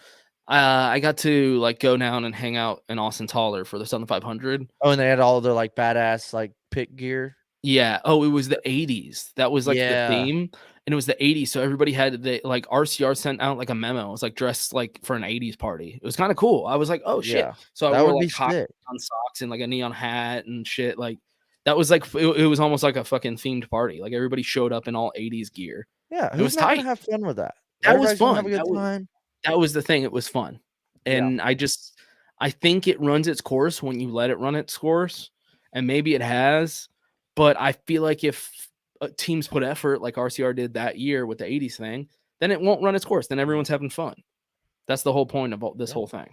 B: I got to like go down and hang out in Austin Toller for the Southern 500.
A: Oh, and they had all their, like, badass, like, pit gear.
B: Yeah. Oh, it was the 80s. That was like the
A: Yeah.
B: theme. And it was the 80s. So everybody had like RCR sent out like a memo. It was like dressed like for an 80s party. It was kind of cool. I was like, oh shit.
A: Yeah.
B: So I
A: That
B: wore
A: would be
B: like hot
A: sick.
B: neon socks and like a neon hat and shit. Like that was like it was almost like a fucking themed party. Like everybody showed up in all 80s gear.
A: Yeah,
B: It was
A: who's not gonna
B: tight.
A: have fun with that?
B: That was
A: Everybody's gonna have
B: fun.
A: a good time.
B: That was the thing. It was fun.
A: Yeah.
B: And I think it runs its course when you let it run its course. And maybe it has, but I feel like if teams put effort like RCR did that year with the 80s thing, then it won't run its course. Then everyone's having fun. That's the whole point of this whole thing.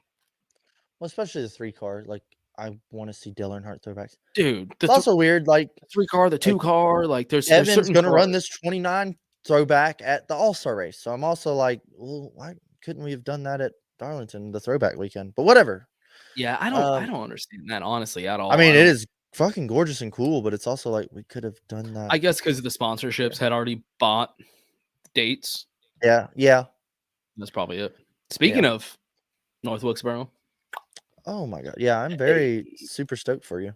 A: Well, especially the 3 car, like, I wanna see Dale Earnhardt throwbacks.
B: Dude,
A: It's also weird, like,
B: 3 car, the 2 car, like there's
A: Evan's
B: certain
A: gonna run
B: cars.
A: this 29 throwback at the All-Star race, so I'm also like, "Well, why couldn't we have done that at Darlington, the throwback weekend?" But whatever.
B: Yeah, I don't understand that honestly at all.
A: I mean,
B: I
A: it
B: don't
A: is fucking gorgeous and cool, but it's also like, we could have done that.
B: I guess because the sponsorships had already bought dates.
A: Yeah, yeah.
B: That's probably it. Speaking of North Wilkesboro.
A: Oh my god. Yeah, I'm very super stoked for you.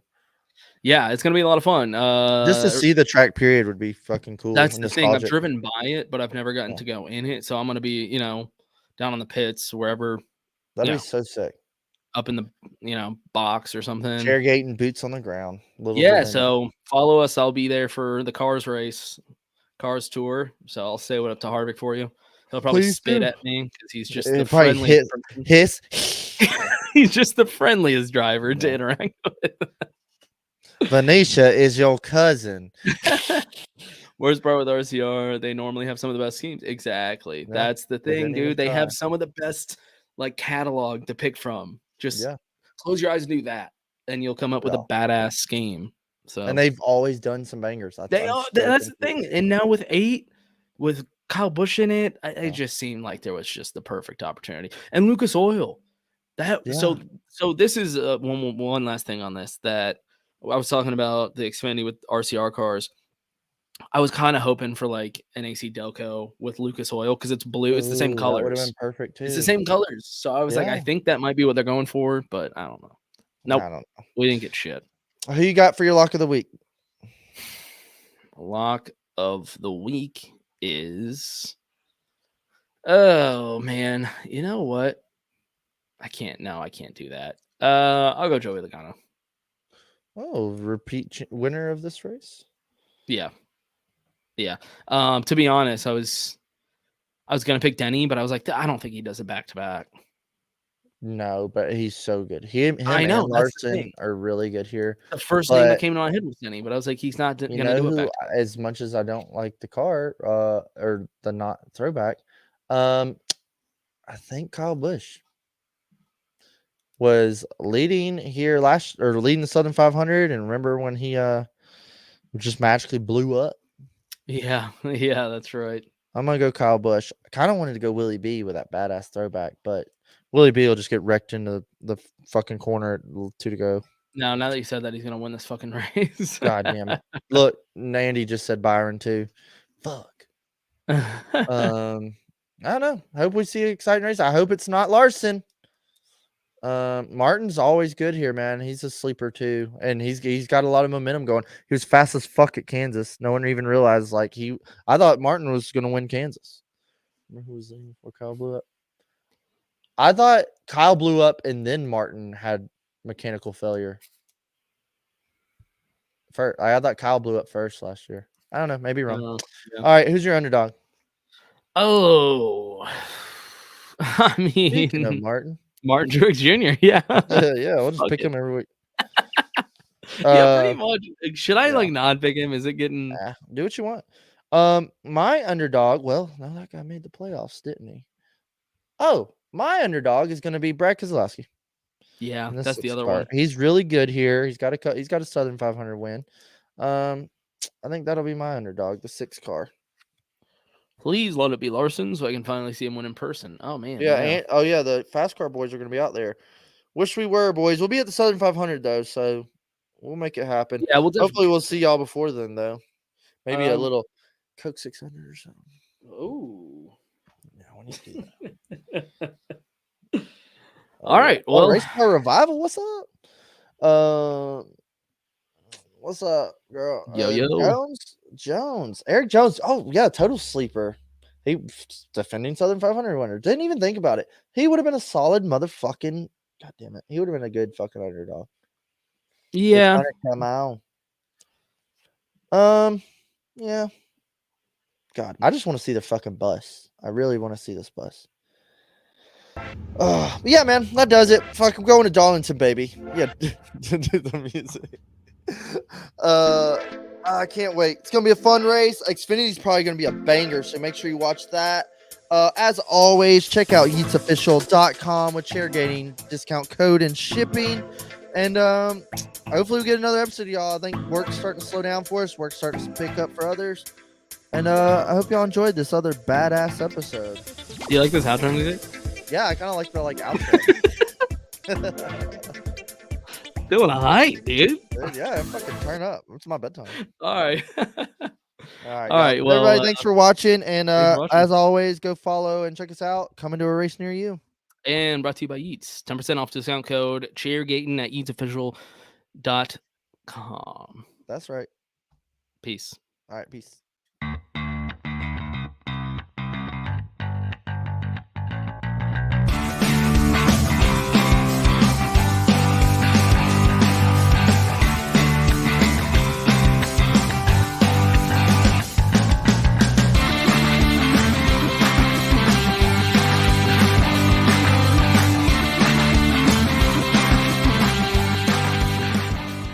B: Yeah, it's gonna be a lot of fun.
A: Just to see the track period would be fucking cool.
B: That's
A: and
B: the thing. I've
A: nostalgic.
B: driven by it, but I've never gotten
A: Yeah.
B: to go in it. So I'm gonna be, down on the pits, wherever,
A: That'd
B: yeah.
A: be so sick.
B: up in the, box or something.
A: Chairgatin, boots on the ground.
B: Yeah, so follow us. I'll be there for the Cars race, Cars tour. So I'll say what up to Harvick for you. He'll probably
A: Please
B: spit
A: do.
B: at me because he's just
A: It'd
B: the
A: probably
B: friendliest.
A: hiss.
B: He's just the friendliest driver to
A: Yeah.
B: interact with.
A: Venetia is your cousin.
B: Where's Bro with RCR? They normally have some of the best schemes. Exactly.
A: Yeah,
B: That's the
A: they
B: thing,
A: didn't even
B: dude. They
A: try.
B: have some of the best like catalog to pick from. Just close your eyes and do that, and you'll come up with a badass scheme. So
A: And they've always done some bangers.
B: That's the thing. And now with 8, with Kyle Busch in it, it just seemed like there was just the perfect opportunity. And Lucas Oil. So this is one last thing on this that I was talking about the Xfinity with RCR cars. I was kind of hoping for like an AC Delco with Lucas Oil because it's blue. It's the same colors.
A: That would have been perfect too.
B: It's the same colors. So I was like, I think that might be what they're going for, but I don't know. Nope.
A: I don't know.
B: We didn't get shit.
A: Who you got for your lock of the week?
B: Lock of the week is. Oh man, you know what? I can't. No, I can't do that. I'll go Joey Logano.
A: Oh, repeat winner of this race?
B: Yeah. To be honest, I was gonna pick Denny, but I was like, I don't think he does it back to back.
A: No, but he's so good. Him
B: I know,
A: and
B: that's the
A: Larson
B: thing.
A: are really good here.
B: The first name that
A: But
B: came to my head was Denny, but I was like, he's not
A: you
B: gonna
A: know
B: do it
A: who?
B: back.
A: As much as I don't like the car, or the not throwback, I think Kyle Busch was leading here leading the Southern 500, and remember when he just magically blew up?
B: Yeah, yeah, that's right.
A: I'm gonna go Kyle Busch. I kind of wanted to go Willie B with that badass throwback, but Willie B will just get wrecked into the fucking corner at 2 to go.
B: Now that you said that, he's gonna win this fucking race.
A: God damn it! Look, Nandy just said Byron too. Fuck. I don't know. I hope we see an exciting race. I hope it's not Larson. Martin's always good here, man. He's a sleeper too, and he's got a lot of momentum going. He was fast as fuck at Kansas. No one even realized I thought Martin was gonna win Kansas. Remember who was in before Kyle blew up? I thought Kyle blew up and then Martin had mechanical failure. First, I thought Kyle blew up first last year. I don't know, maybe wrong.
B: Yeah.
A: All right, who's your underdog?
B: Oh, I
A: Speaking of
B: mean,
A: Martin,
B: Martin Truex Jr. Yeah,
A: yeah, we'll just
B: Fuck
A: pick
B: it.
A: him every week.
B: Yeah, pretty much. Should I
A: yeah.
B: like not pick him? Is it getting?
A: Do what you want. My underdog. Well, no, that guy made the playoffs, didn't he? Oh, my underdog is going to be Brad Keselowski.
B: Yeah,
A: in this
B: that's the
A: 6th
B: other
A: car.
B: one.
A: He's really good here. He's got a Southern 500 win. I think that'll be my underdog, the 6th car.
B: Please let it be Larson so I can finally see him win in person. Oh man.
A: Yeah, and the fast car boys are going to be out there. Wish we were, boys. We'll be at the Southern 500 though, so we'll make it happen.
B: Yeah,
A: Hopefully we'll see y'all before then though. Maybe a little Coke 600 or something.
B: Oh.
A: Yeah, we need to do that.
B: All right. Well,
A: Race Car Revival, what's up? What's up, girl?
B: Yo.
A: Jones, Eric Jones. Oh yeah, total sleeper. He defending Southern 500 winner. Didn't even think about it. He would have been a solid motherfucking. God damn it. He would have been a good fucking underdog.
B: Yeah.
A: Come out. Yeah. God, I just want to see the fucking bus. I really want to see this bus. But yeah, man, that does it. Fuck, I'm going to Darlington, baby. Yeah, do the music. I can't wait. It's gonna be a fun race. Xfinity's probably gonna be a banger, so make sure you watch that. As always, check out yeetsofficial.com with Chairgatin discount code and shipping. And hopefully we get another episode, y'all. I think work's starting to slow down for us. Work's starting to pick up for others. And I hope y'all enjoyed this other badass episode.
B: Do you like this outro music?
A: Yeah, I kind of like the outro.
B: Doing a hype, dude.
A: Yeah, fucking turn up. It's my bedtime.
B: All right.
A: All
B: right. Well,
A: everybody, thanks for watching. And
B: watching.
A: as always, go follow and check us out. Coming to a race near you.
B: And brought to you by Yeats. 10% off discount code Chairgatin at yeetsofficial.com.
A: That's right.
B: Peace.
A: All right, peace.